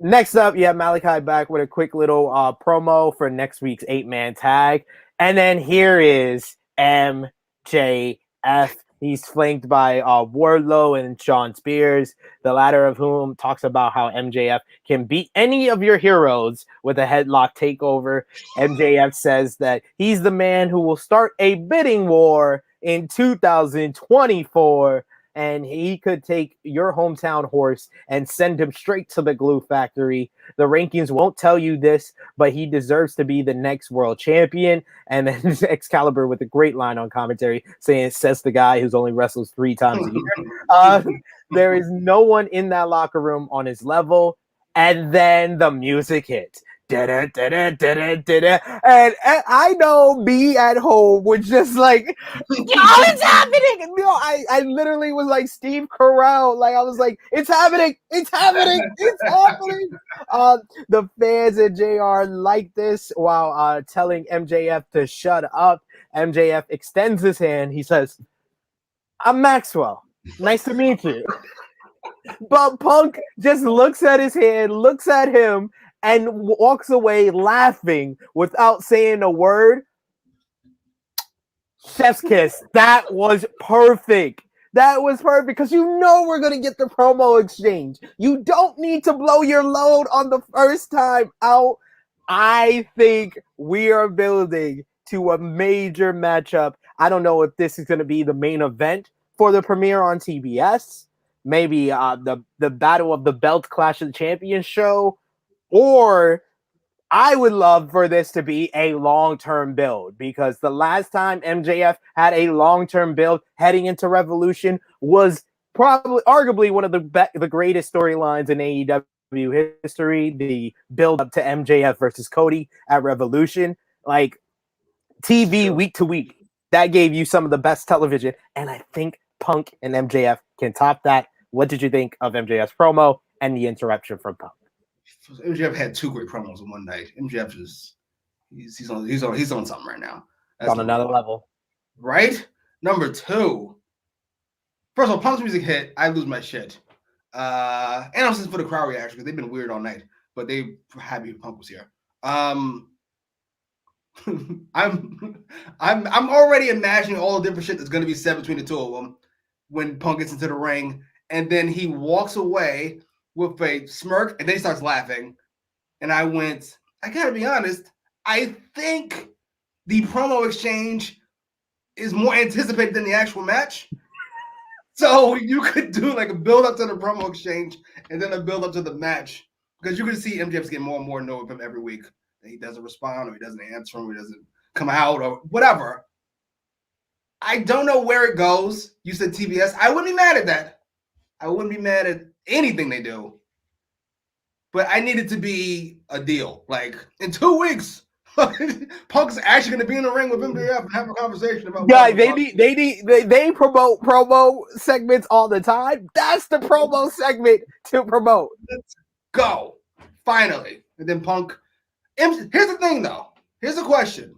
Next up, you have Malachi back with a quick little promo for next week's 8-man tag. And then here is MJF. He's flanked by Wardlow and Shawn Spears, the latter of whom talks about how MJF can beat any of your heroes with a headlock takeover. MJF says that he's the man who will start a bidding war in 2024, and he could take your hometown horse and send him straight to the glue factory. The rankings won't tell you this, but he deserves to be the next world champion. And then Excalibur with a great line on commentary saying, says the guy who's only wrestles 3 times a year. There is no one in that locker room on his level. And then the music hits. And I know me at home was just like, it's happening. No, I literally was like Steve Carell. Like, I was like, it's happening. It's happening. It's happening. The fans at JR like this while telling MJF to shut up. MJF extends his hand. He says, I'm Maxwell. Nice to meet you. But Punk just looks at his hand, looks at him, and walks away laughing without saying a word. Chef's kiss. That was perfect. That was perfect because you know we're going to get the promo exchange. You don't need to blow your load on the first time out. I think we are building to a major matchup. I don't know if this is going to be the main event for the premiere on TBS. Maybe the Battle of the Belt Clash of the Champions show. Or I would love for this to be a long-term build, because the last time MJF had a long-term build heading into Revolution was probably arguably one of the greatest storylines in AEW history, the build up to MJF versus Cody at Revolution. Like, TV week to week, that gave you some of the best television, and I think Punk and MJF can top that. What did you think of MJF's promo and the interruption from Punk? MJF had 2 great promos in one night. MJF is he's on something right now. That's on another level. Right? Number 2. First of all, Punk's music hit. I lose my shit. And I'm just for the crowd reaction because they've been weird all night, but they were happy Punk was here. I'm already imagining all the different shit that's going to be said between the two of them when Punk gets into the ring, and then he walks away with a smirk, and then he starts laughing. And I went, I gotta be honest, I think the promo exchange is more anticipated than the actual match. So you could do like a build up to the promo exchange and then a build up to the match, because you could see MJF get more and more annoyed with him every week. He doesn't respond, or he doesn't answer him, or he doesn't come out, or whatever. I don't know where it goes. You said TBS. I wouldn't be mad at that. I wouldn't be mad at anything they do. But I need it to be a deal. Like, in 2 weeks, Punk's actually going to be in the ring with MJF and have a conversation about. Yeah, they promote promo segments all the time. That's the promo segment to promote. Let's go. Finally. And then Punk. Here's the thing, though. Here's the question.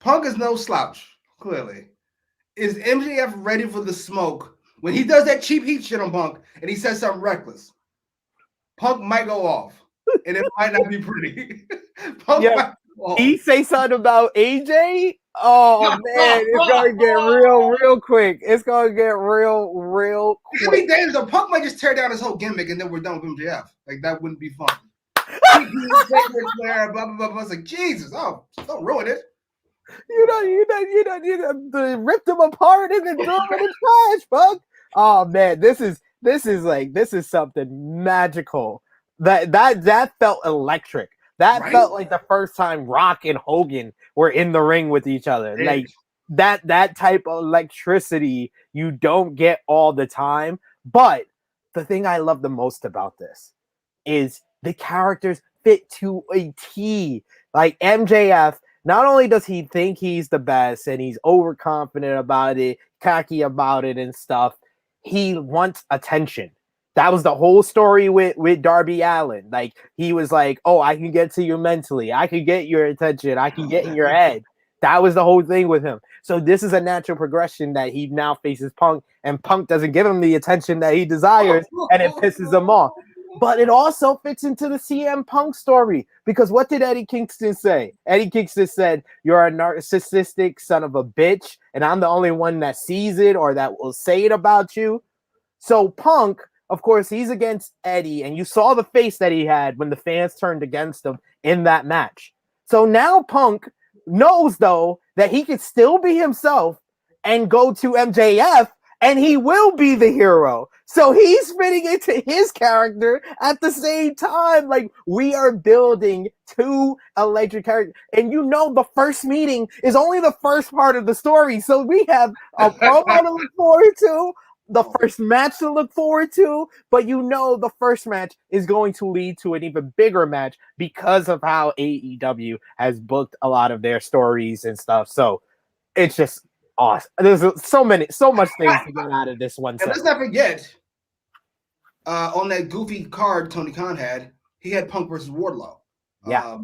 Punk is no slouch, clearly. Is MJF ready for the smoke When he does that cheap heat shit on Punk and he says something reckless, Punk might go off, and it might not be pretty. Punk might go off. He say something about AJ. Oh man, it's gonna get real quick. It's gonna get real quick. It could be dangerous. So Punk might just tear down his whole gimmick, and then we're done with MJF. Like that wouldn't be fun. Blah blah blah blah. It's like Jesus. Oh, don't ruin it. You ripped him apart and then threw him in the trash, Punk. Oh man, this is something magical. That felt electric. That felt like the first time Rock and Hogan were in the ring with each other. Like that type of electricity you don't get all the time. But the thing I love the most about this is the characters fit to a T. Like MJF, not only does he think he's the best and he's overconfident about it, cocky about it and stuff, he wants attention. That was the whole story with Darby Allin. Like, he was like, oh, I can get to you mentally. I can get your attention. I can get in your head. That was the whole thing with him. So this is a natural progression that he now faces Punk, and Punk doesn't give him the attention that he desires, and it pisses him off. But it also fits into the CM Punk story, because what did Eddie Kingston say? Eddie Kingston said, you're a narcissistic son of a bitch, and I'm the only one that sees it or that will say it about you. So Punk, of course, he's against Eddie, and you saw the face that he had when the fans turned against him in that match. So now Punk knows, though, that he could still be himself and go to MJF, and he will be the hero. So he's fitting into his character at the same time. Like, we are building two electric characters. And you know the first meeting is only the first part of the story. So we have a promo to look forward to, the first match to look forward to, but you know the first match is going to lead to an even bigger match because of how AEW has booked a lot of their stories and stuff. So it's just awesome. There's so much things to get out of this one. And let's not forget, on that goofy card Tony Khan had, he had Punk versus Wardlow. Yeah.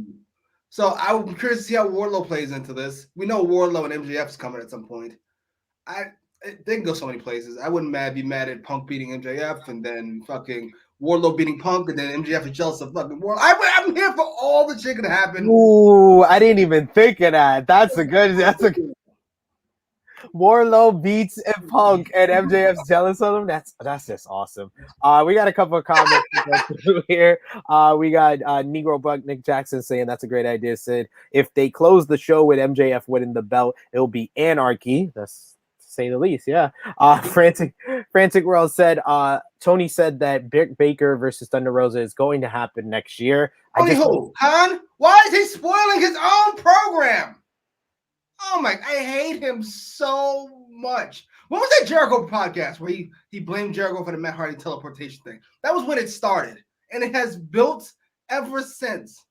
So I'm curious to see how Wardlow plays into this. We know Wardlow and MJF is coming at some point. They can go so many places. I wouldn't be mad at Punk beating MJF and then fucking Wardlow beating Punk and then MJF is jealous of fucking Wardlow. I'm here for all the shit gonna happen. Ooh, I didn't even think of that. That's a Wardlow beats and Punk and MJF's jealous of him. That's just awesome. We got a couple of comments to go through here. We got Negro Buck Nick Jackson saying that's a great idea, Sid. If they close the show with MJF winning the belt, it'll be anarchy. That's to say the least, yeah. Frantic World said Tony said that Baker versus Thunder Rosa is going to happen next year. Han? Why is he spoiling his own program? Oh my! I hate him so much. What was that Jericho podcast where he blamed Jericho for the Matt Hardy teleportation thing? That was when it started, and it has built ever since.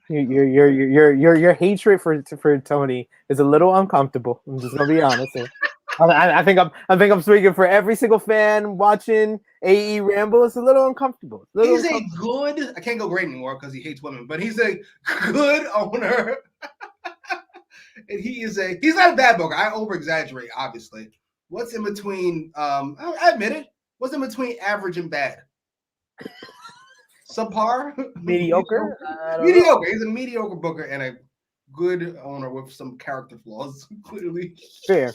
Your hatred for Tony is a little uncomfortable. I'm just gonna be honest. I think I'm speaking for every single fan watching AEWramble. It's a little uncomfortable. I can't go great anymore because he hates women, but he's a good owner. And he's not a bad booker. I over exaggerate, obviously. What's in between? I admit it. What's in between average and bad? Subpar, mediocre. Mediocre. He's a mediocre booker and a good owner with some character flaws. Clearly, fair.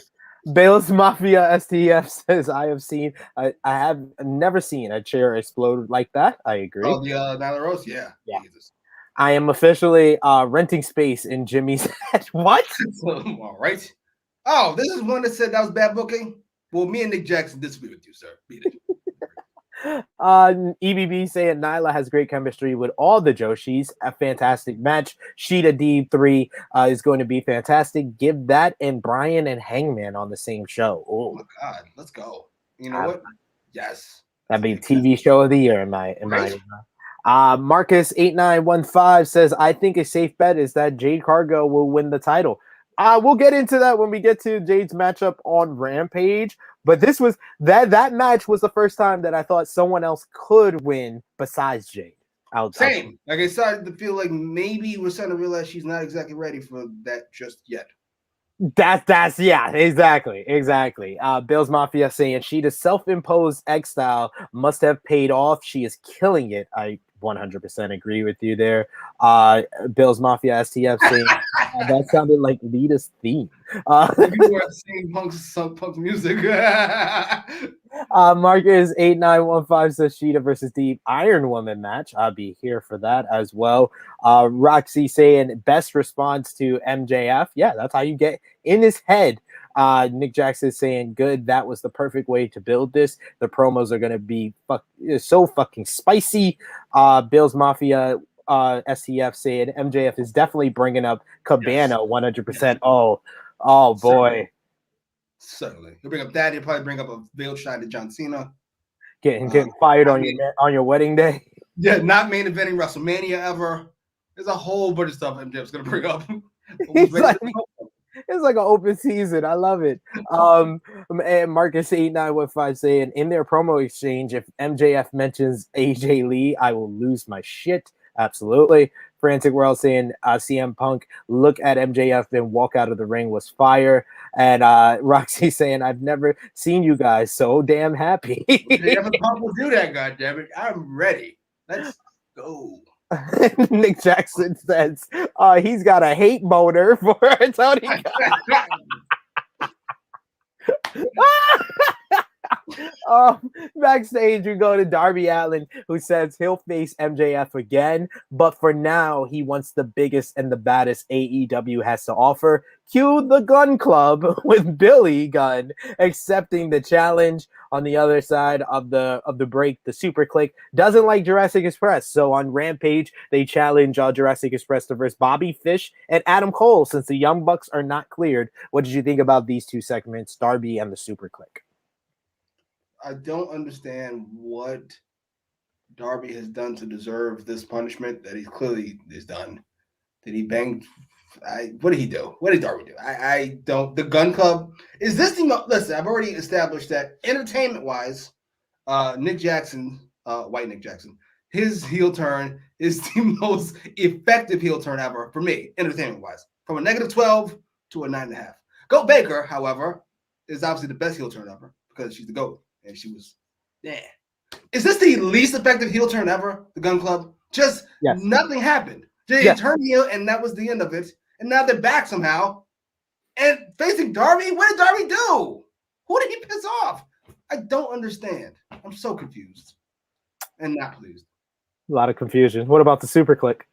Bayless Mafia STF says, I have never seen a chair explode like that. I agree. Oh, the Nyla Rose, yeah. Jesus. I am officially renting space in Jimmy's head. What? All right. Oh, this is one that said that was bad booking. Well, me and Nick Jackson disagree with you, sir. Beat it. EBB saying Nyla has great chemistry with all the Joshis. A fantastic match. Sheeta D3 is going to be fantastic. Give that and Brian and Hangman on the same show. Oh my God, let's go. You know what? Yes. That'd be TV show of the year in my Marcus8915 says, I think a safe bet is that Jade Cargill will win the title. We'll get into that when we get to Jade's matchup on Rampage. But this was that match was the first time that I thought someone else could win besides Jade. Same. Like, I started to feel like maybe we're starting to realize she's not exactly ready for that just yet. That's yeah, exactly. Bill's Mafia saying Sheeta's self-imposed exile must have paid off. She is killing it. I 100% agree with you there. Bill's Mafia STF saying that sounded like Lita's theme. You were singing punk music. Marcus 8915 says Sheeta versus Deep Iron Woman match. I'll be here for that as well. Roxy saying best response to MJF. Yeah, that's how you get in his head. Nick Jackson saying good. That was the perfect way to build this. The promos are gonna be so fucking spicy. Bill's Mafia STF saying MJF is definitely bringing up Cabana 100%. Oh boy. Certainly. He'll bring up that. He'll probably bring up a veiled shot to John Cena. Getting fired on your wedding day. Yeah, not main eventing WrestleMania ever. There's a whole bunch of stuff MJF's gonna bring up. It's like an open season. I love it. And Marcus 8915 saying in their promo exchange, if MJF mentions AJ Lee, I will lose my shit. Absolutely. Frantic World saying CM Punk look at MJF and walk out of the ring was fire. And Roxy saying I've never seen you guys so damn happy. Punk will do that, goddammit. I'm ready. Let's go. Nick Jackson says he's got a hate boner for Tony Khan. Backstage, we go to Darby Allin, who says he'll face MJF again, but for now, he wants the biggest and the baddest AEW has to offer. Cue the Gun Club with Billy Gunn accepting the challenge. On the other side of the break, the Super Click doesn't like Jurassic Express, so on Rampage, they challenge Jurassic Express to versus Bobby Fish and Adam Cole since the Young Bucks are not cleared. What did you think about these two segments, Darby and the Super Click? I don't understand what Darby has done to deserve this punishment that he clearly is done. Did he bang? What did he do? What did Darby do? I don't. The Gun Club is this the listen? I've already established that entertainment-wise, Nick Jackson, white Nick Jackson, his heel turn is the most effective heel turn ever for me, entertainment-wise. From a -12 to a 9.5. Goat Baker, however, is obviously the best heel turn ever because she's the GOAT. And she was, yeah. Is this the least effective heel turn ever? The Gun Club? Just nothing happened. They turned heel, and that was the end of it. And now they're back somehow. And facing Darby? What did Darby do? Who did he piss off? I don't understand. I'm so confused and not pleased. A lot of confusion. What about the Super Click?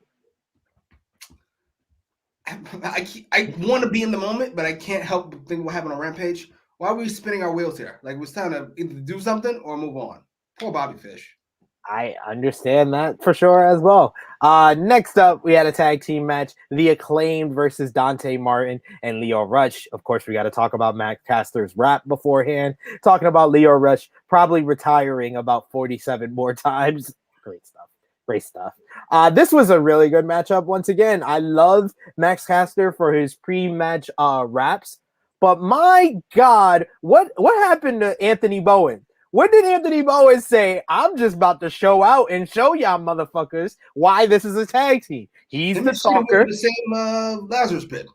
I want to be in the moment, but I can't help but think what happened on Rampage. Why are we spinning our wheels here? Like we're trying to either do something or move on. Poor Bobby Fish. I understand that for sure as well. Next up, we had a tag team match: The Acclaimed versus Dante Martin and Leo Rush. Of course, we got to talk about Matt Caster's rap beforehand. Talking about Leo Rush probably retiring about 47 more times. Great stuff. Great stuff. This was a really good matchup. Once again, I love Max Caster for his pre-match raps. But my God, what happened to Anthony Bowen? When did Anthony Bowen say, I'm just about to show out and show y'all motherfuckers why this is a tag team? He's the talker. The same Lazarus pit.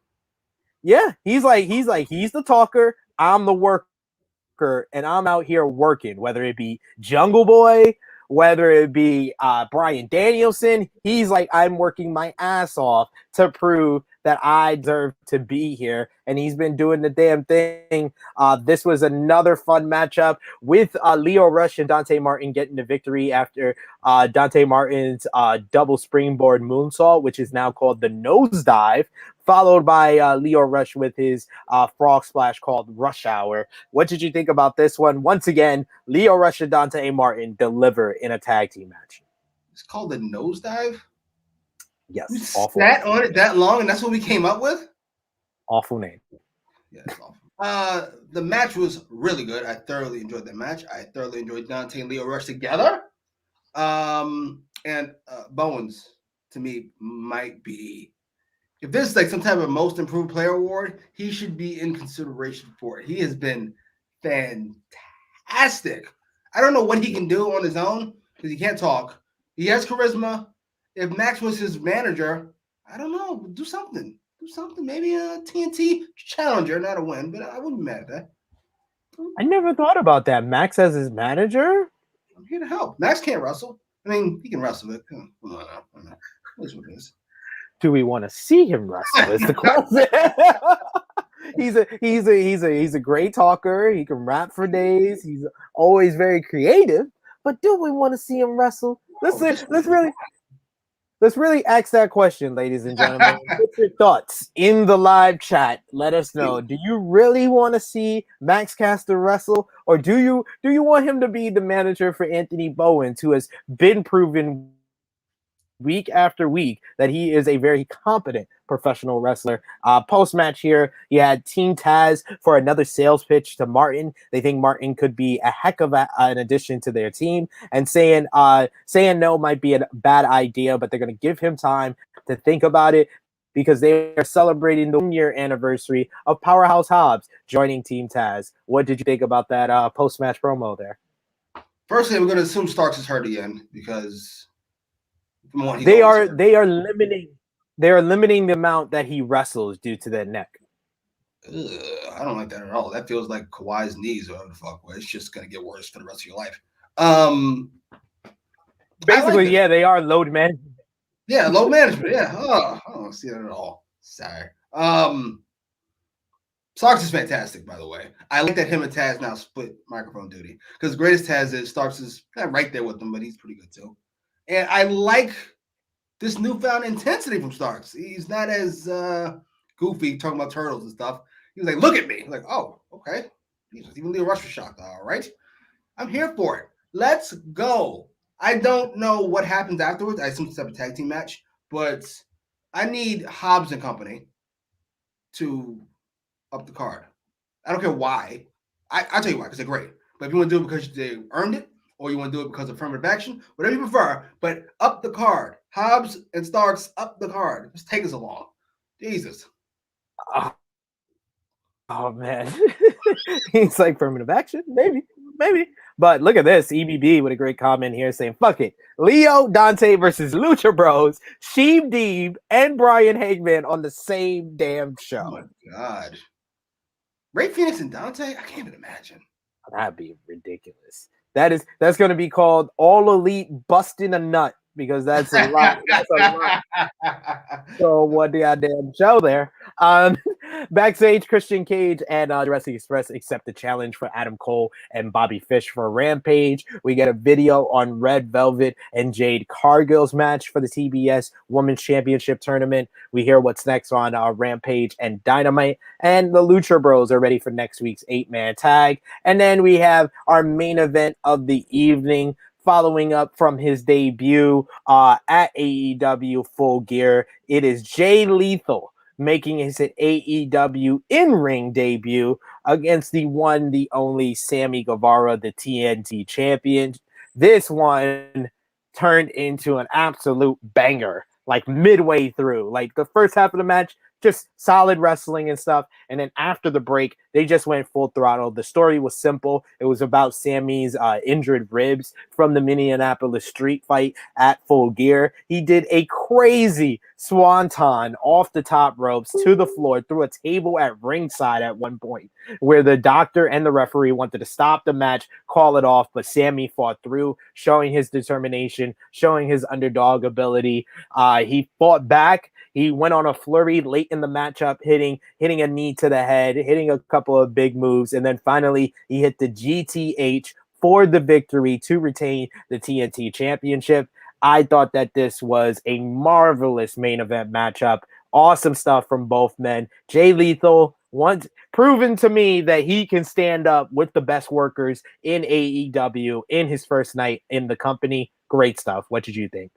Yeah, he's the talker. I'm the worker, and I'm out here working, whether it be Jungle Boy, whether it be Bryan Danielson. He's like, I'm working my ass off to prove that I deserve to be here, and he's been doing the damn thing. This was another fun matchup with Leo Rush and Dante Martin getting the victory after Dante Martin's double springboard moonsault, which is now called the nosedive, followed by Leo Rush with his frog splash called Rush Hour. What did you think about this one? Once again, Leo Rush and Dante Martin deliver in a tag team match. It's called the nosedive? Yes. We sat on it that long, and that's what we came up with? Awful name. Yeah, it's awful. The match was really good. I thoroughly enjoyed that match. I thoroughly enjoyed Dante and Leo Rush together. And Bowens, to me, might be, if there's like some type of most improved player award, he should be in consideration for it. He has been fantastic. I don't know what he can do on his own because he can't talk. He has charisma. If Max was his manager, I don't know, do something. do something. Maybe a TNT challenger, not a win, but I wouldn't be mad at that. I never thought about that. Max as his manager? I'm here to help. Max can't wrestle. I mean, he can wrestle, but that's what it is. Do we want to see him wrestle? Is the question. he's a great talker. He can rap for days. He's always very creative. But do we want to see him wrestle? Let's really ask that question, ladies and gentlemen. What's your thoughts in the live chat? Let us know. Do you really want to see Max Caster wrestle, or do you want him to be the manager for Anthony Bowens, who has been proven week after week that he is a very competent professional wrestler? Post-match here, you had Team Taz for another sales pitch to Martin. They think Martin could be a heck of an addition to their team, and saying no might be a bad idea, but they're going to give him time to think about it because they are celebrating the 1-year anniversary of Powerhouse Hobbs joining Team Taz. What did you think about that post-match promo there? Firstly, we're going to assume Starks is hurt again because they are limiting the amount that he wrestles due to that neck. I don't like that at all. That feels like Kawhi's knees or whatever the fuck. It's just gonna get worse for the rest of your life. Basically, yeah, they are load management. Yeah, load management. Yeah. Oh, I don't see that at all. Sorry. Starks is fantastic, by the way. I like that him and Taz now split microphone duty because greatest Taz is Starks is right there with them, but he's pretty good too. And I like this newfound intensity from Starks. He's not as goofy talking about turtles and stuff. He was like, look at me. Like, oh, okay. Even Leo Rush was shocked. All right. I'm here for it. Let's go. I don't know what happens afterwards. I assume it's a tag team match, but I need Hobbs and company to up the card. I don't care why. I'll tell you why, because they're great. But if you want to do it because they earned it, or you want to do it because of affirmative action, whatever you prefer, but up the card. Hobbs and Starks up the card. Just take us along. Jesus. Oh man. He's like affirmative action? Maybe. But look at this. EBB with a great comment here saying, fuck it. Leo, Dante versus Lucha Bros, Sheeb Deeb, and Brian Hagman on the same damn show. Oh my God. Ray Phoenix and Dante? I can't even imagine. That'd be ridiculous. That's going to be called All Elite Busting a Nut because that's a lot. So what the goddamn show there? Backstage, Christian Cage and Jurassic Express accept the challenge for Adam Cole and Bobby Fish for Rampage. We get a video on Red Velvet and Jade Cargill's match for the TBS Women's Championship Tournament. We hear what's next on Rampage and Dynamite, and the Lucha Bros are ready for next week's 8-man tag. And then we have our main event of the evening, following up from his debut at AEW Full Gear. It is Jay Lethal making his AEW in-ring debut against the one, the only Sammy Guevara, the TNT champion. This one turned into an absolute banger, like midway through. Like the first half of the match, just solid wrestling and stuff. And then after the break, they just went full throttle. The story was simple. It was about Sammy's injured ribs from the Minneapolis street fight at Full Gear. He did a crazy swanton off the top ropes to the floor through a table at ringside at one point, where the doctor and the referee wanted to stop the match, call it off, but Sammy fought through, showing his determination, showing his underdog ability. He fought back. He went on a flurry late in the matchup, hitting a knee to the head, hitting a couple of big moves, and then finally he hit the GTH for the victory to retain the TNT Championship. I thought that this was a marvelous main event matchup. Awesome stuff from both men. Jay Lethal once proven to me that he can stand up with the best workers in AEW in his first night in the company. Great stuff. What did you think?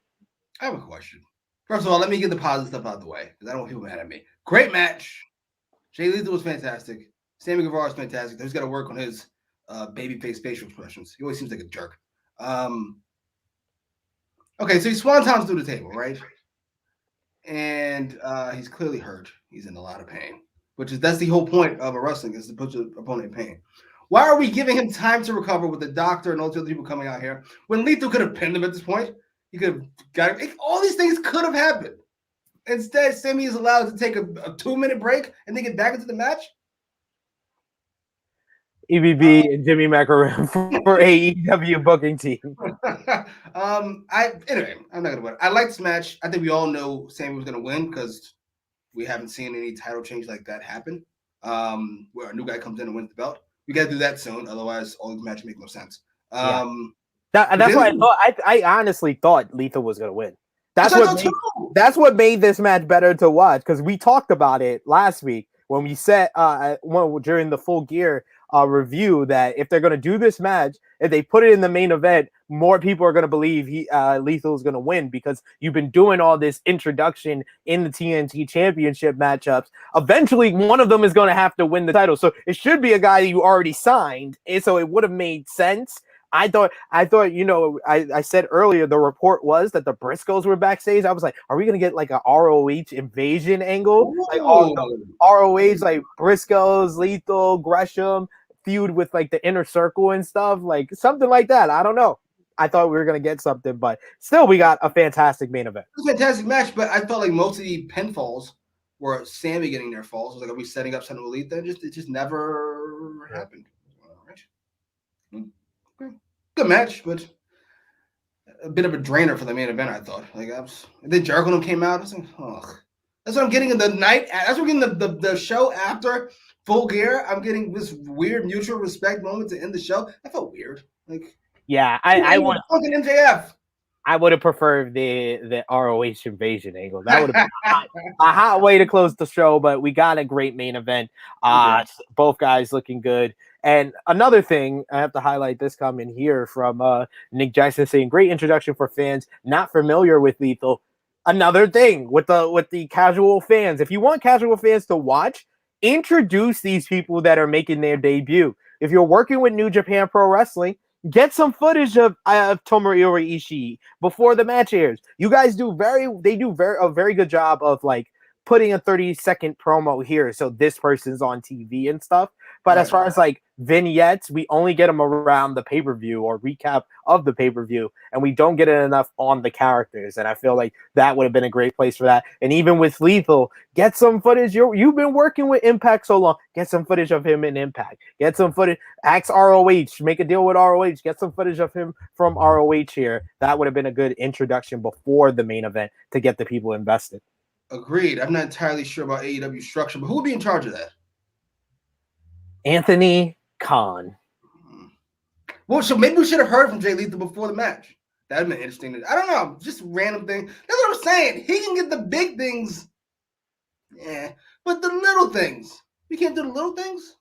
I have a question. First of all, let me get the positive stuff out of the way because I don't want people mad at me. Great match. Jay Lethal was fantastic. Sammy Guevara was fantastic. He's got to work on his babyface facial expressions. He always seems like a jerk. Okay, so he swantons through the table, right? And he's clearly hurt. He's in a lot of pain, that's the whole point of a wrestling is to put your opponent in pain. Why are we giving him time to recover with the doctor and all the other people coming out here when Lethal could have pinned him at this point? He could have got it. All these things could have happened. Instead, Sammy is allowed to take a 2-minute break and then get back into the match. EBB and Jimmy Macram for AEW booking team. Anyway, I'm not gonna win. I like this match. I think we all know Sammy was gonna win because we haven't seen any title change like that happen. Where a new guy comes in and wins the belt. We gotta do that soon, otherwise all these matches make no sense. That's why I thought. I honestly thought Lethal was gonna win. That's what made this match better to watch, because we talked about it last week when we said during the Full Gear review that if they're going to do this match, if they put it in the main event, more people are going to believe Lethal is going to win, because you've been doing all this introduction in the TNT Championship matchups. Eventually, one of them is going to have to win the title, so it should be a guy that you already signed, and so it would have made sense. I thought, I said earlier, the report was that the Briscoes were backstage. I was like, are we going to get like a ROH invasion angle? Like ROH, like Briscoes, Lethal, Gresham, feud with like the Inner Circle and stuff, like something like that. I don't know. I thought we were going to get something, but still we got a fantastic main event. It was a fantastic match, but I felt like most of the pinfalls were Sammy getting their falls. I was like, are we setting up something elite? It just never happened. All right. Good match, but a bit of a drainer for the main event, I thought. Then Jericho came out. I was like, oh, that's what I'm getting in the night. That's what I'm getting the show after Full Gear. I'm getting this weird mutual respect moment to end the show. I felt weird. I want fucking MJF. I would have preferred the ROH invasion angle. That would have been a hot way to close the show, but we got a great main event. Both guys looking good. And another thing, I have to highlight this comment here from Nick Jackson saying, great introduction for fans not familiar with Lethal. Another thing with the casual fans. If you want casual fans to watch, introduce these people that are making their debut. If you're working with New Japan Pro Wrestling, get some footage of Tomohiro Ishii before the match airs. You guys do a very good job of like putting a 30-second promo here, so this person's on TV and stuff. But as far as like vignettes, we only get them around the pay-per-view or recap of the pay-per-view, and we don't get it enough on the characters. And I feel like that would have been a great place for that. And even with Lethal, get some footage. You've been working with Impact so long. Get some footage of him in Impact. Get some footage. Ask ROH. Make a deal with ROH. Get some footage of him from ROH here. That would have been a good introduction before the main event to get the people invested. Agreed. I'm not entirely sure about AEW structure, but who would be in charge of that? Anthony Khan. Well, so maybe we should have heard from Jay Lethal before the match. That'd been interesting. I don't know, just random thing. That's what I'm saying. He can get the big things, but the little things, we can't do the little things.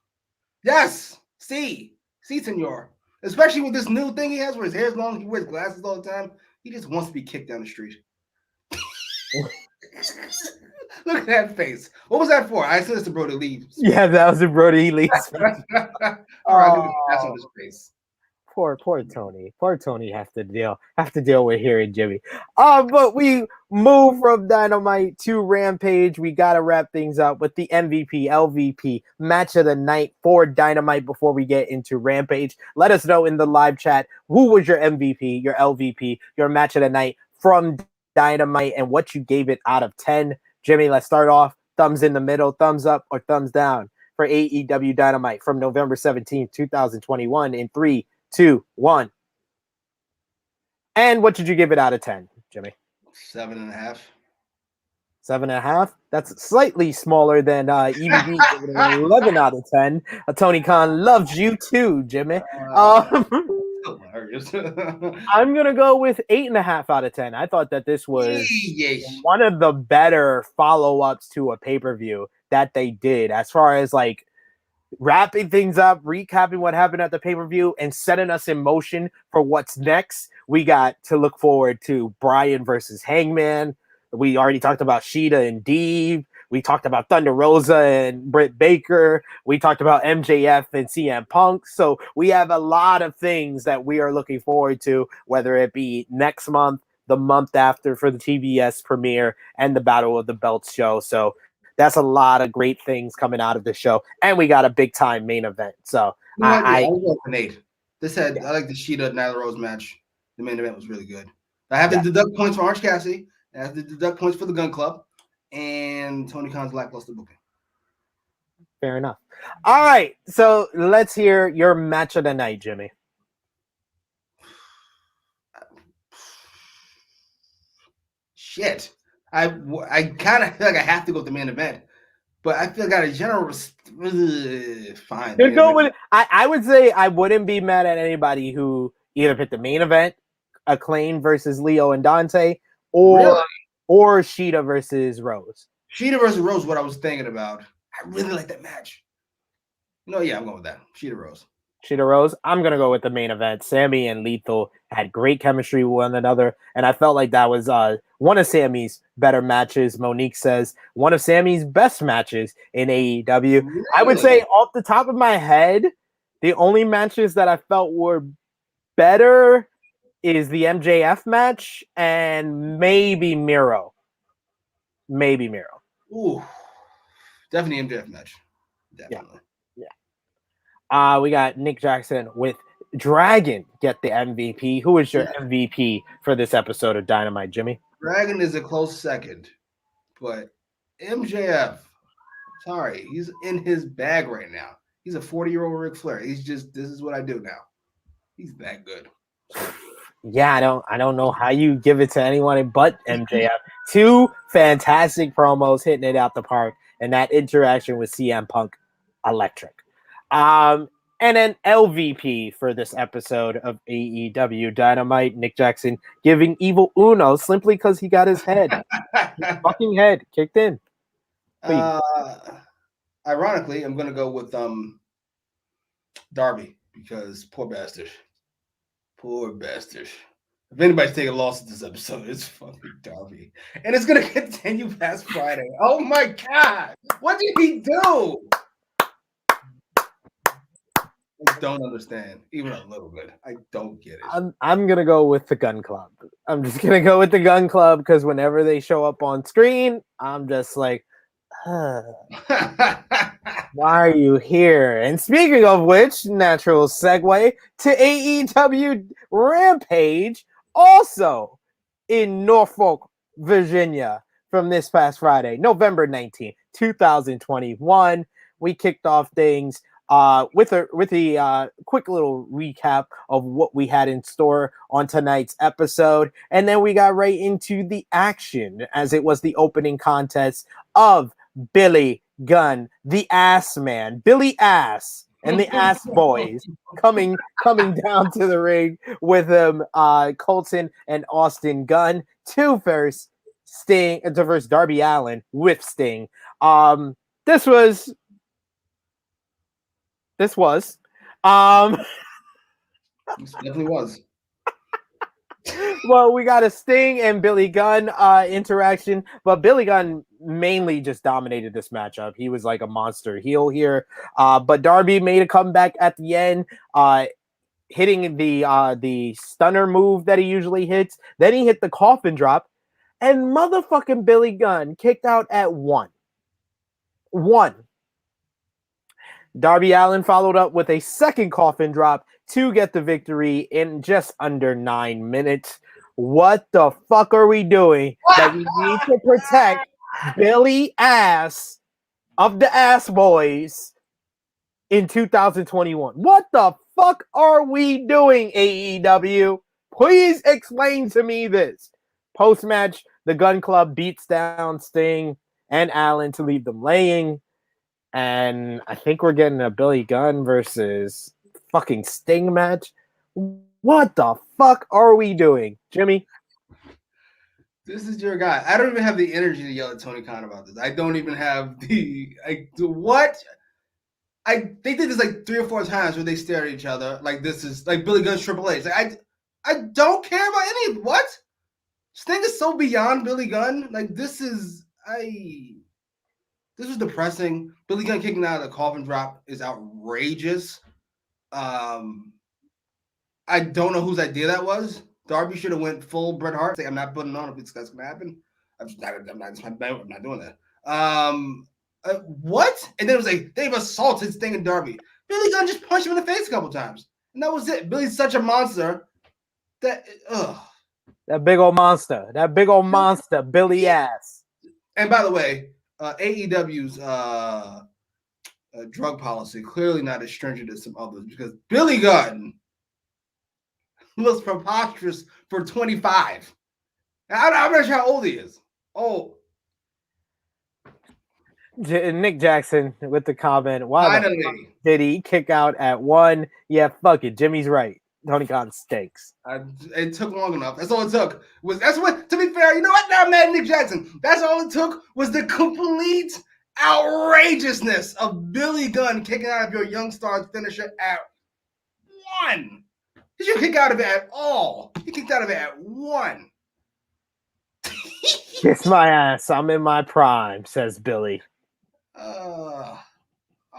Yes, see, senor. Especially with this new thing he has, where his hair's long, he wears glasses all the time. He just wants to be kicked down the street. Look at that face. What was that for? I said it's the Brody leaves. Yeah, that was the Brody leaves. All right, that's on his face. Poor Tony. Poor Tony have to deal with hearing Jimmy. But we move from Dynamite to Rampage. We gotta wrap things up with the MVP, LVP match of the night for Dynamite before we get into Rampage. Let us know in the live chat who was your MVP, your LVP, your match of the night from Dynamite, and what you gave it out of 10. Jimmy, let's start off. Thumbs in the middle, thumbs up, or thumbs down for AEW Dynamite from November 17th, 2021 in 3, 2, 1. And what did you give it out of 10, Jimmy? 7.5. 7.5? That's slightly smaller than EBB giving it an 11 out of 10. Tony Khan loves you too, Jimmy. Hilarious. I'm gonna go with 8.5 out of 10. I thought that this was one of the better follow-ups to a pay-per-view that they did, as far as like wrapping things up, recapping what happened at the pay-per-view, and setting us in motion for what's next. We got to look forward to Bryan versus Hangman. We already talked about Sheeta and Deeb. We talked about Thunder Rosa and Britt Baker. We talked about MJF and CM Punk. So we have a lot of things that we are looking forward to, whether it be next month, the month after for the TBS premiere, and the Battle of the Belts show. So that's a lot of great things coming out of the show. And we got a big time main event. So I like the Sheeta Nyla Rose match. The main event was really good. I have to deduct points for Orange Cassidy. I have to deduct points for the Gun Club. and Tony Khan's lackluster booking. Fair enough. All right, so let's hear your match of the night, Jimmy. Shit. I kind of feel like I have to go with the main event, but I feel like I got a general fine. You're going. I would say I wouldn't be mad at anybody who either picked the main event, Acclaim versus Leo and Dante, or Shida versus Rose. Shida versus Rose, what I was thinking about. I really like that match. No, yeah, I'm going with that. Shida Rose. Shida Rose. I'm gonna go with the main event. Sammy and Lethal had great chemistry with one another, and I felt like that was one of Sammy's better matches. Monique says one of Sammy's best matches in AEW. Really? I would say off the top of my head, the only matches that I felt were better is the MJF match and maybe Miro. Maybe Miro. Ooh, definitely MJF match. Definitely. Yeah. We got Nick Jackson with Dragon get the MVP. Who is your MVP for this episode of Dynamite, Jimmy? Dragon is a close second, but MJF, sorry, he's in his bag right now. He's a 40-year-old Ric Flair. He's just, this is what I do now. He's that good. Yeah, I don't know how you give it to anyone but MJF. Two fantastic promos hitting it out the park, and that interaction with CM Punk, electric. And then LVP for this episode of AEW Dynamite, Nick Jackson giving Evil Uno simply because he got his fucking head kicked in. Ironically, I'm gonna go with Darby because poor bastard. If anybody's taking losses this episode, it's fucking Darby, and it's gonna continue past Friday. Oh my god, what did he do? I don't understand, even a little bit. I don't get it. I'm gonna go with the Gun Club. I'm just gonna go with the Gun Club because whenever they show up on screen, I'm just like, why are you here? And speaking of which, natural segue to AEW Rampage, also in Norfolk, Virginia, from this past Friday, November 19th, 2021. We kicked off things with a quick little recap of what we had in store on tonight's episode, and then we got right into the action as it was the opening contest of Billy Gunn, the Ass Man, Billy Ass, and the Ass Boys coming down to the ring with him, Colton and Austin Gunn to verse Darby Allin with Sting. This was. This definitely was. Well, we got a Sting and Billy Gunn interaction, but Billy Gunn mainly just dominated this matchup. He was like a monster heel here, but Darby made a comeback at the end, hitting the stunner move that he usually hits. Then he hit the coffin drop, and motherfucking Billy Gunn kicked out at one. Darby Allin followed up with a second coffin drop to get the victory in just under 9 minutes. What the fuck are we doing that we need to protect Billy Ass of the Ass Boys in 2021? What the fuck are we doing, AEW? Please explain to me this. Post-match, the Gun Club beats down Sting and Allin to leave them laying. And I think we're getting a Billy Gunn versus fucking Sting match. What the fuck are we doing, Jimmy? This is your guy. I don't even have the energy to yell at Tony Khan about this. I don't even have what? They did this like 3 or 4 times where they stare at each other. Like this is like Billy Gunn's Triple H. Like I don't care about any of what? Sting is so beyond Billy Gunn. Like this was depressing. Billy Gunn kicking out of the coffin drop is outrageous. I don't know whose idea that was. Darby should have went full Bret Hart. Like, I'm not putting on if that's gonna happen. I'm not doing that. What? And then it was like they've assaulted Sting and Darby. Billy Gunn just punched him in the face a couple times, and that was it. Billy's such a monster that that big old monster, Billy Ass. And by the way, AEW's drug policy clearly not as stringent as some others because Billy Gunn looks preposterous for 25. I'm not sure how old he is. Oh, Nick Jackson with the comment, why finally. the fuck did he kick out at 1? Yeah, fuck it. Jimmy's right. Tony Khan stinks. It took long enough. That's all it took. That's what. To be fair, you know what? Now I'm mad at Nick Jackson. That's all it took was the complete outrageousness of Billy Gunn kicking out of your young star's finisher at 1. He should kick out of it at all. He kicked out of it at 1. Kiss my ass. I'm in my prime, says Billy.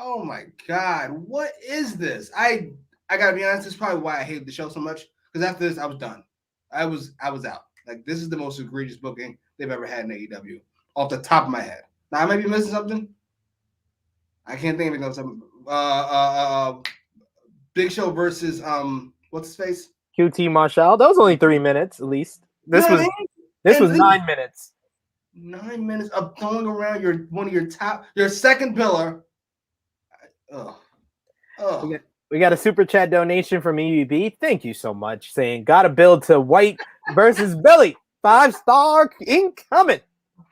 Oh my God. What is this? I gotta be honest, this is probably why I hate the show so much. Because after this, I was done. I was out. Like, this is the most egregious booking they've ever had in AEW. Off the top of my head. Now I might be missing something. I can't think of anything else. Big Show versus what's his face? QT Marshall. That was only 3 minutes at least. This was 9 minutes. 9 minutes of throwing around your second pillar. We got a super chat donation from EUB. Thank you so much. Saying gotta build to White versus Billy. 5-star incoming.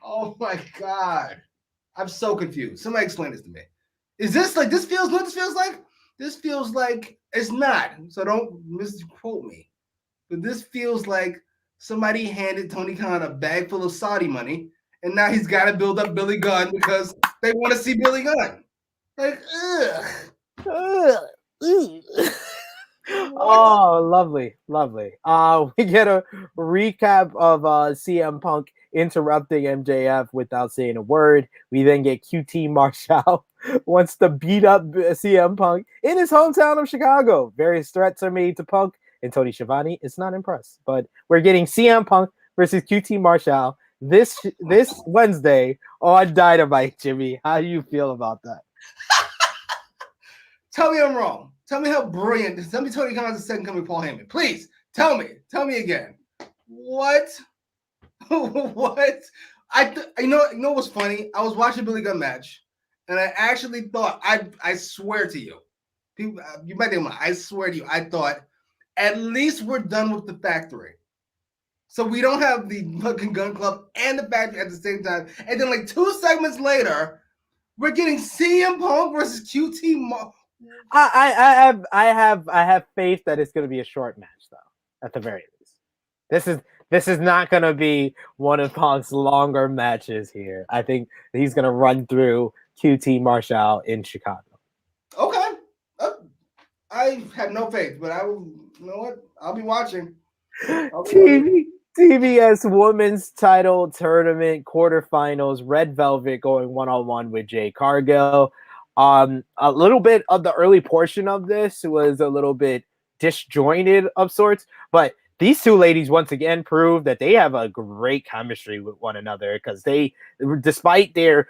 Oh my God. I'm so confused. Somebody explain this to me. Is this like this feels what this feels like? This feels like it's not. So don't misquote me. But this feels like somebody handed Tony Khan a bag full of Saudi money, and now he's got to build up Billy Gunn because they want to see Billy Gunn. Like, ugh. Oh, lovely. We get a recap of CM Punk interrupting MJF without saying a word. We then get QT Marshall wants to beat up CM Punk in his hometown of Chicago. Various threats are made to Punk, and Tony Schiavone is not impressed. But we're getting CM Punk versus QT Marshall this Wednesday on Dynamite. Jimmy, how do you feel about that? Tell me I'm wrong. Tell me how brilliant. Tell me Tony Khan's the second coming Paul Heyman. Please tell me. Tell me again. What? What? You know what's funny? I was watching Billy Gunn match, and I actually thought I swear to you, people, you might think I swear to you, I thought at least we're done with the factory, so we don't have the fucking Gun Club and the factory at the same time. And then like 2 segments later, we're getting CM Punk versus QT. I have faith that it's going to be a short match, though. At the very least, this is not going to be one of Punk's longer matches here. I think he's going to run through QT Marshall in Chicago. Okay, I have no faith, but I will. You know what? I'll be watching. TBS Women's Title Tournament quarterfinals. Red Velvet going 1-on-1 with Jade Cargill. A little bit of the early portion of this was a little bit disjointed of sorts, but these two ladies once again proved that they have a great chemistry with one another because they, despite their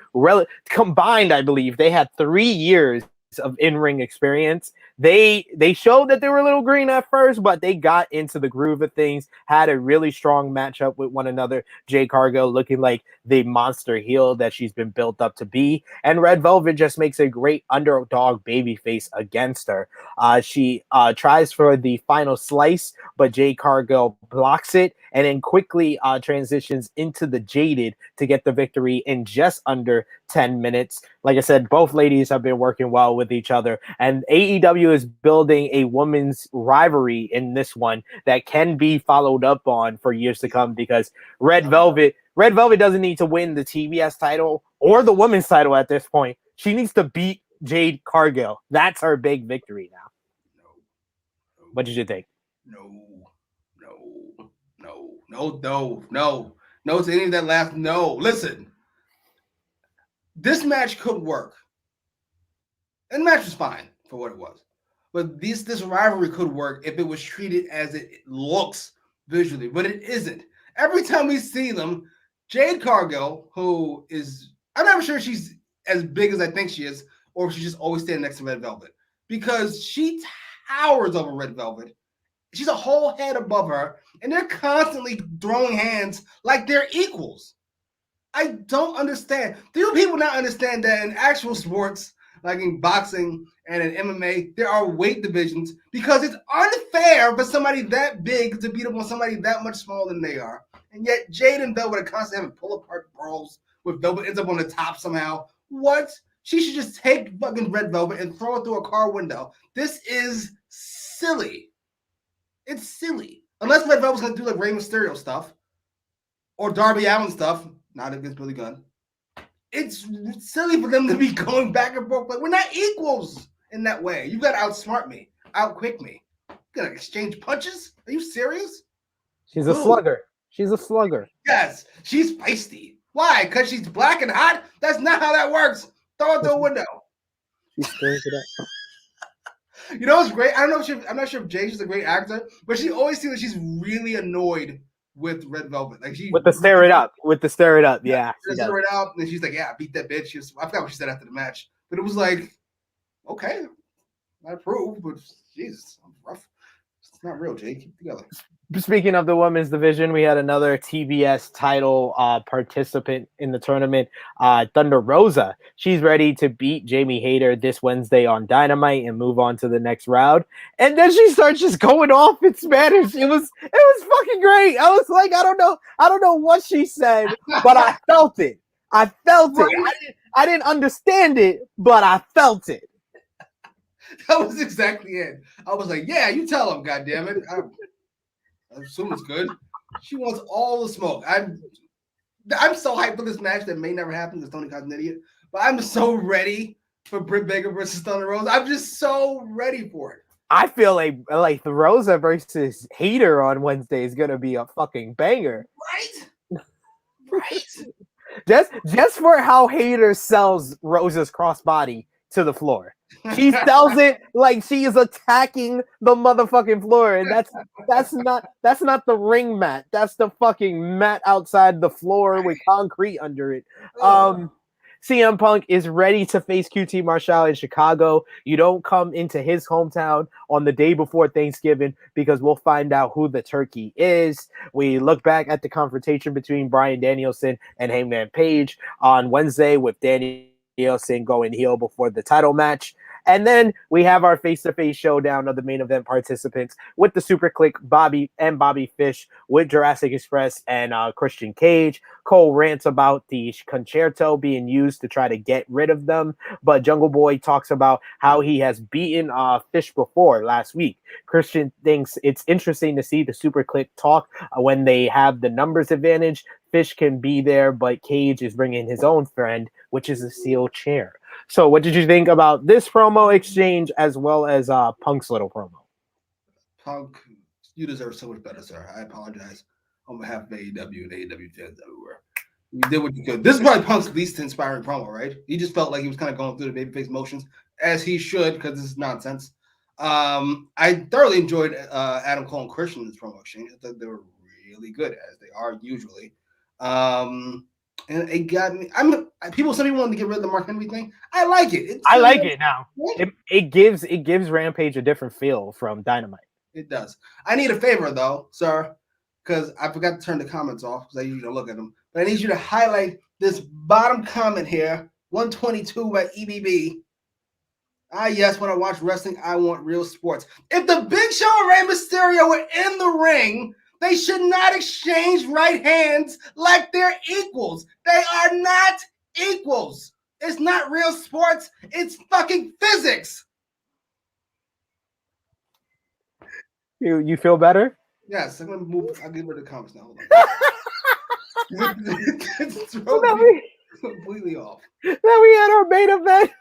combined, I believe they had 3 years of in-ring experience. They showed that they were a little green at first, but they got into the groove of things, had a really strong matchup with one another. Jade Cargill looking like the monster heel that she's been built up to be, and Red Velvet just makes a great underdog babyface against her. She tries for the final slice, but Jade Cargill blocks it and then quickly transitions into the Jaded to get the victory in just under 10 minutes. Like I said, both ladies have been working well with each other, and AEW is building a women's rivalry in this one that can be followed up on for years to come because Red Velvet doesn't need to win the TBS title or the women's title at this point. She needs to beat Jade Cargill. That's her big victory now. What did you think? No to any of that last no. Listen, this match could work. And the match was fine for what it was. But this rivalry could work if it was treated as it looks visually, but it isn't. Every time we see them, Jade Cargill, who is, I'm not sure she's as big as I think she is, or if she's just always standing next to Red Velvet, because she towers over Red Velvet. She's a whole head above her, and they're constantly throwing hands like they're equals. I don't understand. Do people not understand that in actual sports, like in boxing and in MMA, there are weight divisions because it's unfair for somebody that big to beat up on somebody that much smaller than they are. And yet Jade and Velvet are constantly having pull-apart brawls with Velvet ends up on the top somehow. What? She should just take fucking Red Velvet and throw it through a car window. This is silly. It's silly. Unless Red Velvet's going to do like Rey Mysterio stuff or Darby Allin stuff. Not against Billy Gunn. It's silly for them to be going back and forth. Like, we're not equals in that way. You got to outsmart me, outquick me. You got to exchange punches? Are you serious? She's a slugger. She's a slugger. Yes, she's feisty. Why? Because she's black and hot? That's not how that works. Throw it through a window. She stirs it up. You know what's great? I'm not sure if Jay's a great actor, but she always seems like she's really annoyed with Red Velvet. Like with the stare it up. Yeah. Stare it up. And she's like, yeah, beat that bitch. I forgot what she said after the match. But it was like, okay, I approve, but Jesus, I'm rough. It's not real, Jay. Keep it together. Speaking of the women's division, we had another TBS title participant in the tournament, Thunder Rosa. She's ready to beat Jamie Hayter this Wednesday on Dynamite and move on to the next round. And then she starts just going off in Spanish. It was fucking great. I was like, I don't know what she said, but I felt it. I didn't understand it, but I felt it. That was exactly it. I was like, yeah, you tell him, goddammit. I assume it's good. She wants all the smoke. I'm so hyped for this match that may never happen because Tony Khan's an idiot. But I'm so ready for Britt Baker versus Thunder Rosa. I'm just so ready for it. I feel like the Rosa versus Hayter on Wednesday is gonna be a fucking banger. Right. Just for how Hayter sells Rosa's crossbody to the floor. She sells it like she is attacking the motherfucking floor, and that's not the ring mat. That's the fucking mat outside the floor with concrete under it. CM Punk is ready to face QT Marshall in Chicago. You don't come into his hometown on the day before Thanksgiving because we'll find out who the turkey is. We look back at the confrontation between Bryan Danielson and Hangman Page on Wednesday with Danielson going heel before the title match. And then we have our face-to-face showdown of the main event participants with the Super Click, Bobby Fish, with Jurassic Express and Christian Cage. Cole rants about the concerto being used to try to get rid of them, but Jungle Boy talks about how he has beaten Fish before last week. Christian thinks it's interesting to see the Super Click talk when they have the numbers advantage. Fish can be there, but Cage is bringing his own friend, which is a steel chair. So what did you think about this promo exchange as well as Punk's little promo? Punk, you deserve so much better, sir. I apologize on behalf of AEW and AEW fans everywhere. You did what you could. This is probably Punk's least inspiring promo, right? He just felt like he was kind of going through the babyface motions, as he should, because this is nonsense. I thoroughly enjoyed Adam Cole and Christian in this promo exchange. I thought they were really good, as they are usually. And it got me. Some people want to get rid of the Mark Henry thing. I like it. I like it now. It gives Rampage a different feel from Dynamite. It does. I need a favor though, sir, because I forgot to turn the comments off because I usually don't look at them. But I need you to highlight this bottom comment here, 122 by EBB. Yes, when I watch wrestling, I want real sports. If the Big Show and Rey Mysterio were in the ring, they should not exchange right hands like they're equals. They are not equals. It's not real sports. It's fucking physics. You feel better? Yes, I'm gonna move. I'll get rid of the comments now. Hold on. Completely off. Then we had our main event.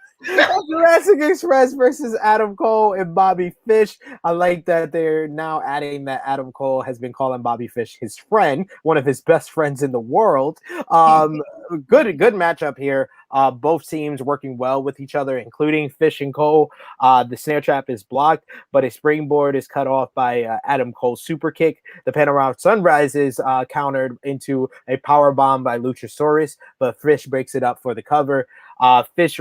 Jurassic Express versus Adam Cole and Bobby Fish. I like that they're now adding that Adam Cole has been calling Bobby Fish his friend, one of his best friends in the world. Good matchup here. Both teams working well with each other, including Fish and Cole. The snare trap is blocked, but a springboard is cut off by Adam Cole's super kick. The Panorama Sunrise is countered into a power bomb by Luchasaurus, but Fish breaks it up for the cover. Fish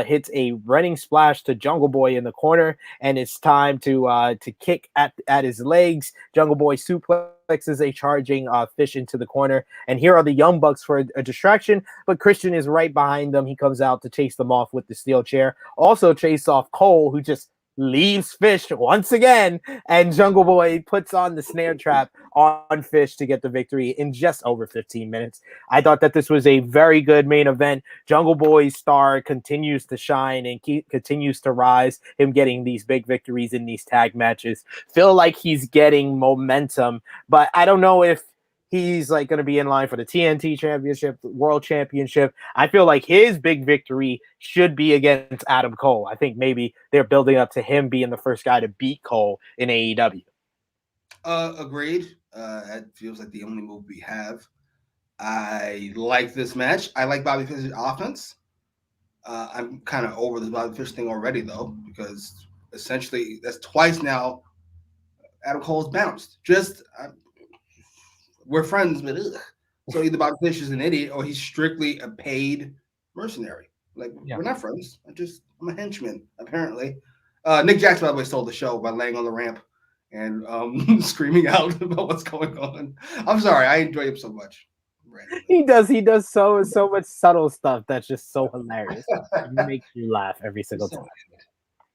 hits a running splash to Jungle Boy in the corner, and it's time to kick at his legs. Jungle Boy suplex suplexes a charging Fish into the corner. And here are the Young Bucks for a distraction, but Christian is right behind them. He comes out to chase them off with the steel chair. Also chase off Cole, who just leaves Fish once again, and Jungle Boy puts on the snare trap on Fish to get the victory in just over 15 minutes. I thought that this was a very good main event. Jungle Boy's star continues to shine and continues to rise, him getting these big victories in these tag matches. Feel like he's getting momentum, but I don't know if he's like going to be in line for the TNT Championship, World Championship. I feel like his big victory should be against Adam Cole. I think maybe they're building up to him being the first guy to beat Cole in AEW. Agreed. That feels like the only move we have. I like this match. I like Bobby Fish's offense. I'm kind of over the Bobby Fish thing already, though, because essentially that's twice now Adam Cole's bounced. We're friends, but ugh. So either Bobby Fish is an idiot or he's strictly a paid mercenary. Like, we're not friends. I'm a henchman, apparently. Nick Jackson, by the way, stole the show by laying on the ramp and screaming out about what's going on. I'm sorry. I enjoy him so much. He does so much subtle stuff that's just so hilarious. It makes you laugh every single time.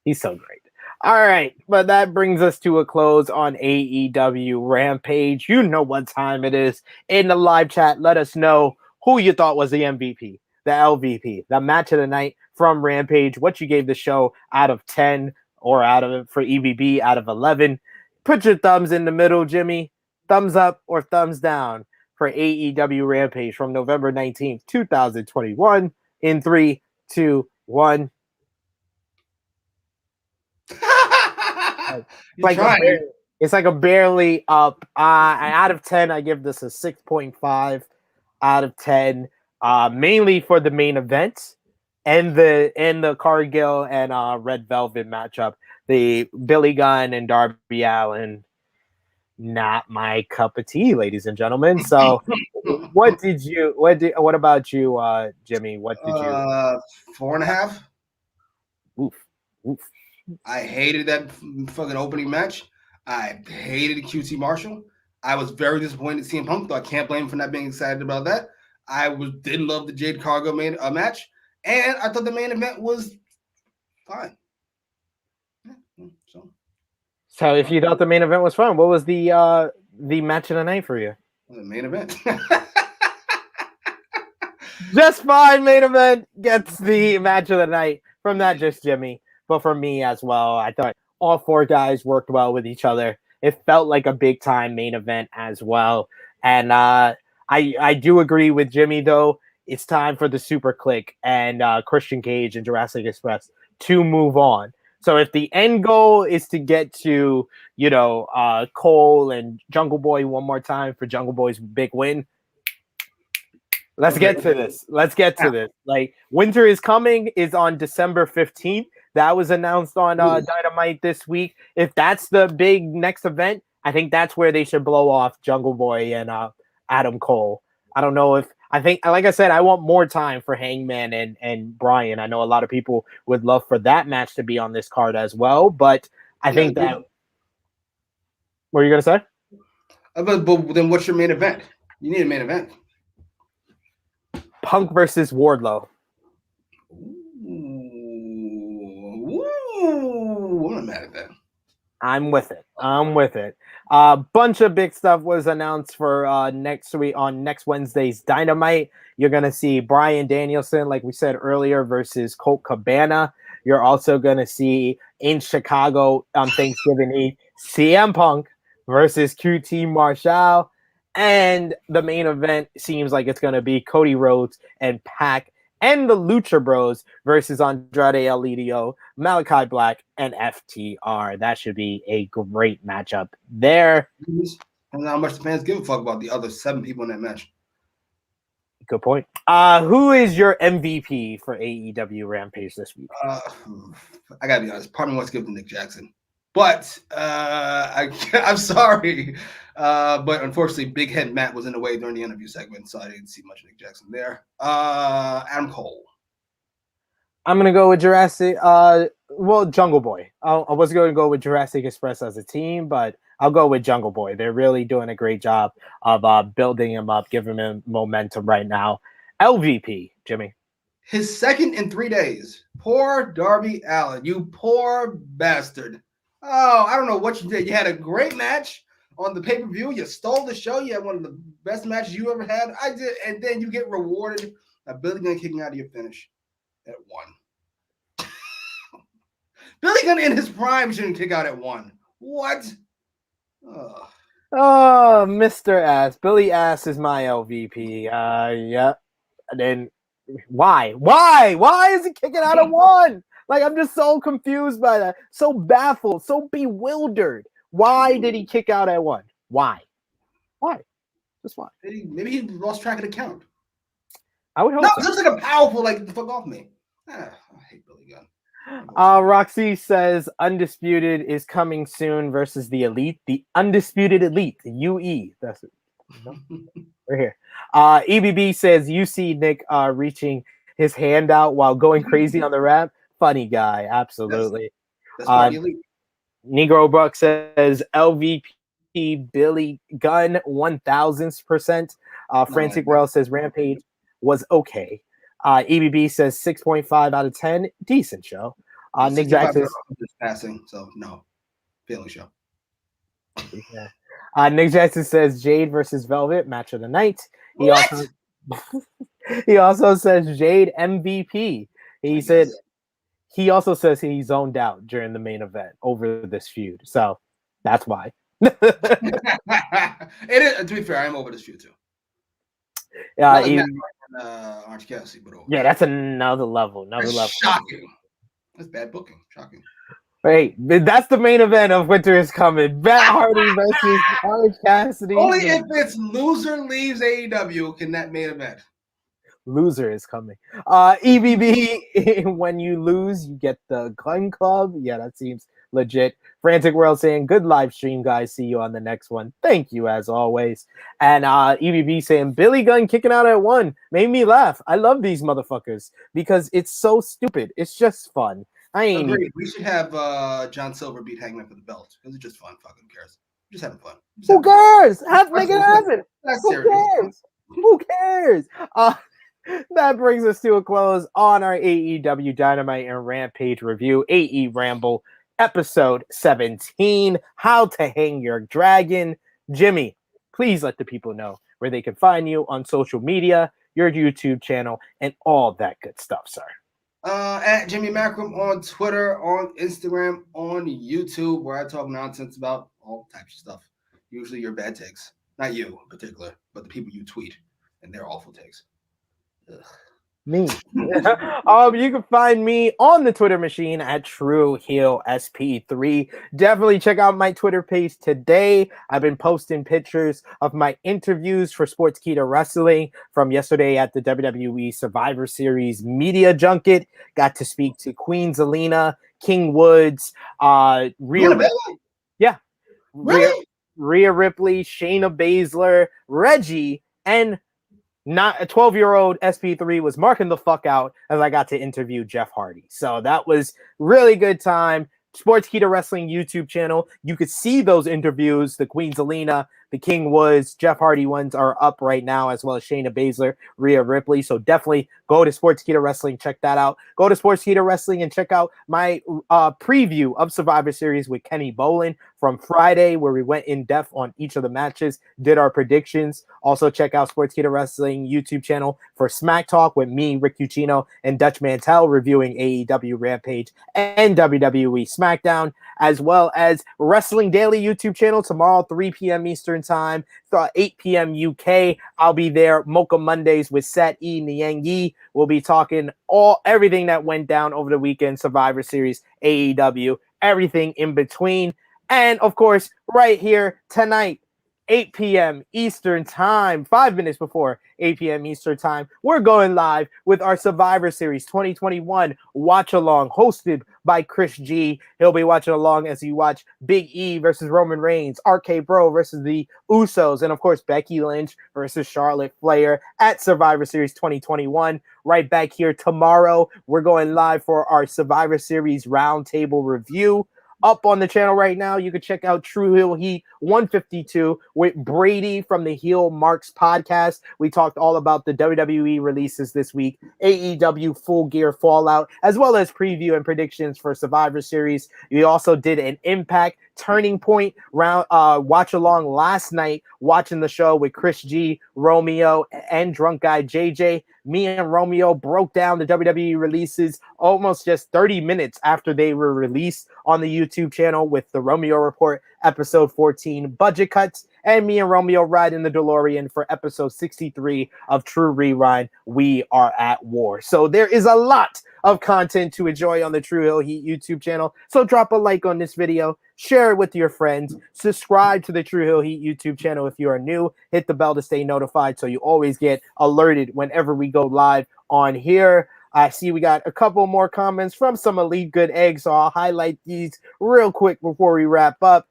He's so great. All right, but that brings us to a close on AEW Rampage. You know what time it is. In the live chat, let us know who you thought was the MVP, the LVP, the match of the night from Rampage, what you gave the show out of 10 or for EBB out of 11. Put your thumbs in the middle, Jimmy. Thumbs up or thumbs down for AEW Rampage from November 19th, 2021 in 3, 2, 1. It's like a barely up. Out of 10, I give this a 6.5 out of 10. Mainly for the main event and the Cargill and Red Velvet matchup. The Billy Gunn and Darby Allin, not my cup of tea, ladies and gentlemen. So, what about you, Jimmy? What did you? 4.5. Oof. I hated that fucking opening match. I hated QT Marshall. I was very disappointed in CM Punk, though I can't blame him for not being excited about that. I didn't love the Jade Cargill match, and I thought the main event was fine. So if you thought the main event was fun, what was the match of the night for you? The main event. Just fine. Main event gets the match of the night from not just Jimmy, but for me as well. I thought all four guys worked well with each other. It felt like a big time main event as well. And I do agree with Jimmy, though. It's time for the Super Click and Christian Cage and Jurassic Express to move on. So if the end goal is to get to, Cole and Jungle Boy one more time for Jungle Boy's big win, let's get to this. Like, Winter is Coming is on December 15th. That was announced on Dynamite this week. If that's the big next event, I think that's where they should blow off Jungle Boy and Adam Cole. I don't know if like I said, I want more time for Hangman and Bryan. I know a lot of people would love for that match to be on this card as well, but I think that. What are you gonna say? But then what's your main event? You need a main event. Punk versus Wardlow. I'm not mad at that. I'm with it. A bunch of big stuff was announced for next week on next Wednesday's Dynamite. You're going to see Bryan Danielson, like we said earlier, versus Colt Cabana. You're also going to see in Chicago on Thanksgiving Eve, CM Punk versus QT Marshall. And the main event seems like it's going to be Cody Rhodes and Pac and the Lucha Bros versus Andrade El Idolo, Malachi Black, and FTR. That should be a great matchup there. And how much the fans give a fuck about the other 7 people in that match. Good point. Who is your MVP for AEW Rampage this week? I gotta be honest. Part of me wants to give it to Nick Jackson, but I'm sorry. But unfortunately, Big Head Matt was in the way during the interview segment, so I didn't see much of Nick Jackson there. Adam Cole. I'm gonna go with Jurassic. Jungle Boy. I was going to go with Jurassic Express as a team, but I'll go with Jungle Boy. They're really doing a great job of building him up, giving him momentum right now. LVP, Jimmy. His second in 3 days. Poor Darby Allin. You poor bastard. Oh, I don't know what you did. You had a great match on the pay-per-view. You stole the show. You had one of the best matches you ever had. I did, and then you get rewarded by Billy Gunn kicking out of your finish at 1. Billy Gunn in his prime shouldn't kick out at 1. What? Oh, Mr. Ass. Billy Ass is my LVP. Yeah. And then why? Why is he kicking out at 1? Like, I'm just so confused by that. So baffled, so bewildered. Why did he kick out at 1? Why? Just why? Maybe he lost track of the count. I would hope no, so. This looks like a powerful, like, the fuck off me. I hate Billy Gunn. Roxy says Undisputed is coming soon versus the Elite. The Undisputed Elite, the UE. That's it. No. We're here. EBB says you see Nick reaching his hand out while going crazy on the rap. Funny guy, absolutely. That's Elite. Negro Buck says LVP Billy Gunn 1000%. Frantic World says Rampage was okay. EBB says 6.5 out of 10. Decent show. Nick Jackson just passing, so no. Failing show. Yeah. Nick Jackson says Jade versus Velvet match of the night. He also says Jade MVP. He also says he zoned out during the main event over this feud. So that's why. It is, to be fair, I'm over this feud too. Orange Cassidy, but over. Yeah, that's another level. Shocking. That's bad booking. Shocking. Hey, that's the main event of Winter is Coming. Matt Hardy versus Orange Cassidy. Only if it's loser leaves AEW can that main event. Loser is coming. EBB, when you lose, you get the Gun Club. Yeah, that seems legit. Frantic World saying, good live stream, guys. See you on the next one. Thank you, as always. And EBB saying, Billy Gunn kicking out at 1 made me laugh. I love these motherfuckers because it's so stupid. It's just fun. Agreed. We should have John Silver beat Hangman for the belt because it's just fun. Fucking cares. Just having fun. Who cares? Make it happen. Who cares? That brings us to a close on our AEW Dynamite and Rampage review. AEWramble episode 17. How to Hang Your Dragon. Jimmy, please let the people know where they can find you on social media, your YouTube channel, and all that good stuff, sir. At Jimmy Macram on Twitter, on Instagram, on YouTube, where I talk nonsense about all types of stuff. Usually your bad takes. Not you in particular, but the people you tweet and their awful takes. Ugh. Me. You can find me on the Twitter machine at TrueHeelSP3. Definitely check out my Twitter page today. I've been posting pictures of my interviews for Sportskeeda Wrestling from yesterday at the WWE Survivor Series media junket. Got to speak to Queen Zelina, King Woods, Rhea Ripley, Shayna Baszler, Reggie, and not a 12-year-old SP3 was marking the fuck out as I got to interview Jeff Hardy. So that was really good time. Sportskeeda Wrestling YouTube channel. You could see those interviews. The Queen Zelina, the King Woods, Jeff Hardy ones are up right now, as well as Shayna Baszler, Rhea Ripley. So definitely go to Sportskeeda Wrestling. Check that out. Go to Sportskeeda Wrestling and check out my preview of Survivor Series with Kenny Bolin from Friday, where we went in depth on each of the matches, did our predictions. Also check out Sportskeeda Wrestling YouTube channel for Smack Talk with me, Rick Ucchino, and Dutch Mantel reviewing AEW Rampage and WWE SmackDown, as well as Wrestling Daily YouTube channel tomorrow, 3 p.m. Eastern Time, 8 p.m. UK. I'll be there. Mocha Mondays with Sat E Niang Yi. We'll be talking everything that went down over the weekend, Survivor Series, AEW, everything in between. And of course, right here tonight, 8 p.m. Eastern Time, 5 minutes before 8 p.m. Eastern Time, we're going live with our Survivor Series 2021 watch along hosted by Chris G. He'll be watching along as you watch Big E versus Roman Reigns, RK Bro versus the Usos, and of course Becky Lynch versus Charlotte Flair at Survivor Series 2021. Right back here tomorrow, we're going live for our Survivor Series roundtable review. up on the channel right now. You can check out True Heel Heat 152 with Brady from the Heel Marks podcast. We talked all about the WWE releases this week, AEW Full Gear Fallout, as well as preview and predictions for Survivor Series. We also did an Impact Turning Point round watch along last night, watching the show with Chris G, Romeo, and Drunk Guy JJ. Me and Romeo broke down the WWE releases almost just 30 minutes after they were released on the YouTube channel with the Romeo Report episode 14 budget cuts, and me and Romeo ride in the DeLorean for episode 63 of True Rewind, We Are at War. So there is a lot of content to enjoy on the True Heel Heat YouTube channel. So drop a like on this video, share it with your friends, subscribe to the True Heel Heat YouTube channel if you are new, hit the bell to stay notified so you always get alerted whenever we go live on here. I see we got a couple more comments from some Elite Good Eggs, so I'll highlight these real quick before we wrap up.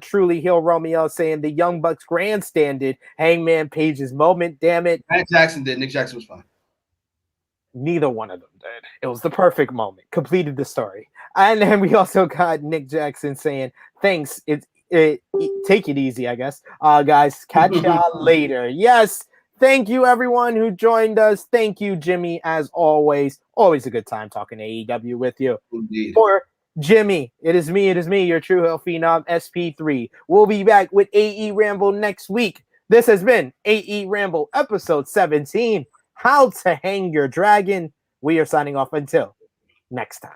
Truly Hill Romeo saying the Young Bucks grandstanded Hangman Page's moment. Damn it. Nick Jackson did. Nick Jackson was fine. Neither one of them did. It was the perfect moment. Completed the story. And then we also got Nick Jackson saying, thanks. Take it easy, I guess. Guys, catch y'all later. Yes. Thank you, everyone who joined us. Thank you, Jimmy, as always. Always a good time talking AEW with you. Indeed. For Jimmy, it is me, your True Heel Phenom SP3. We'll be back with AEWramble next week. This has been AEWramble episode 17, How to Hang Your Dragon. We are signing off until next time.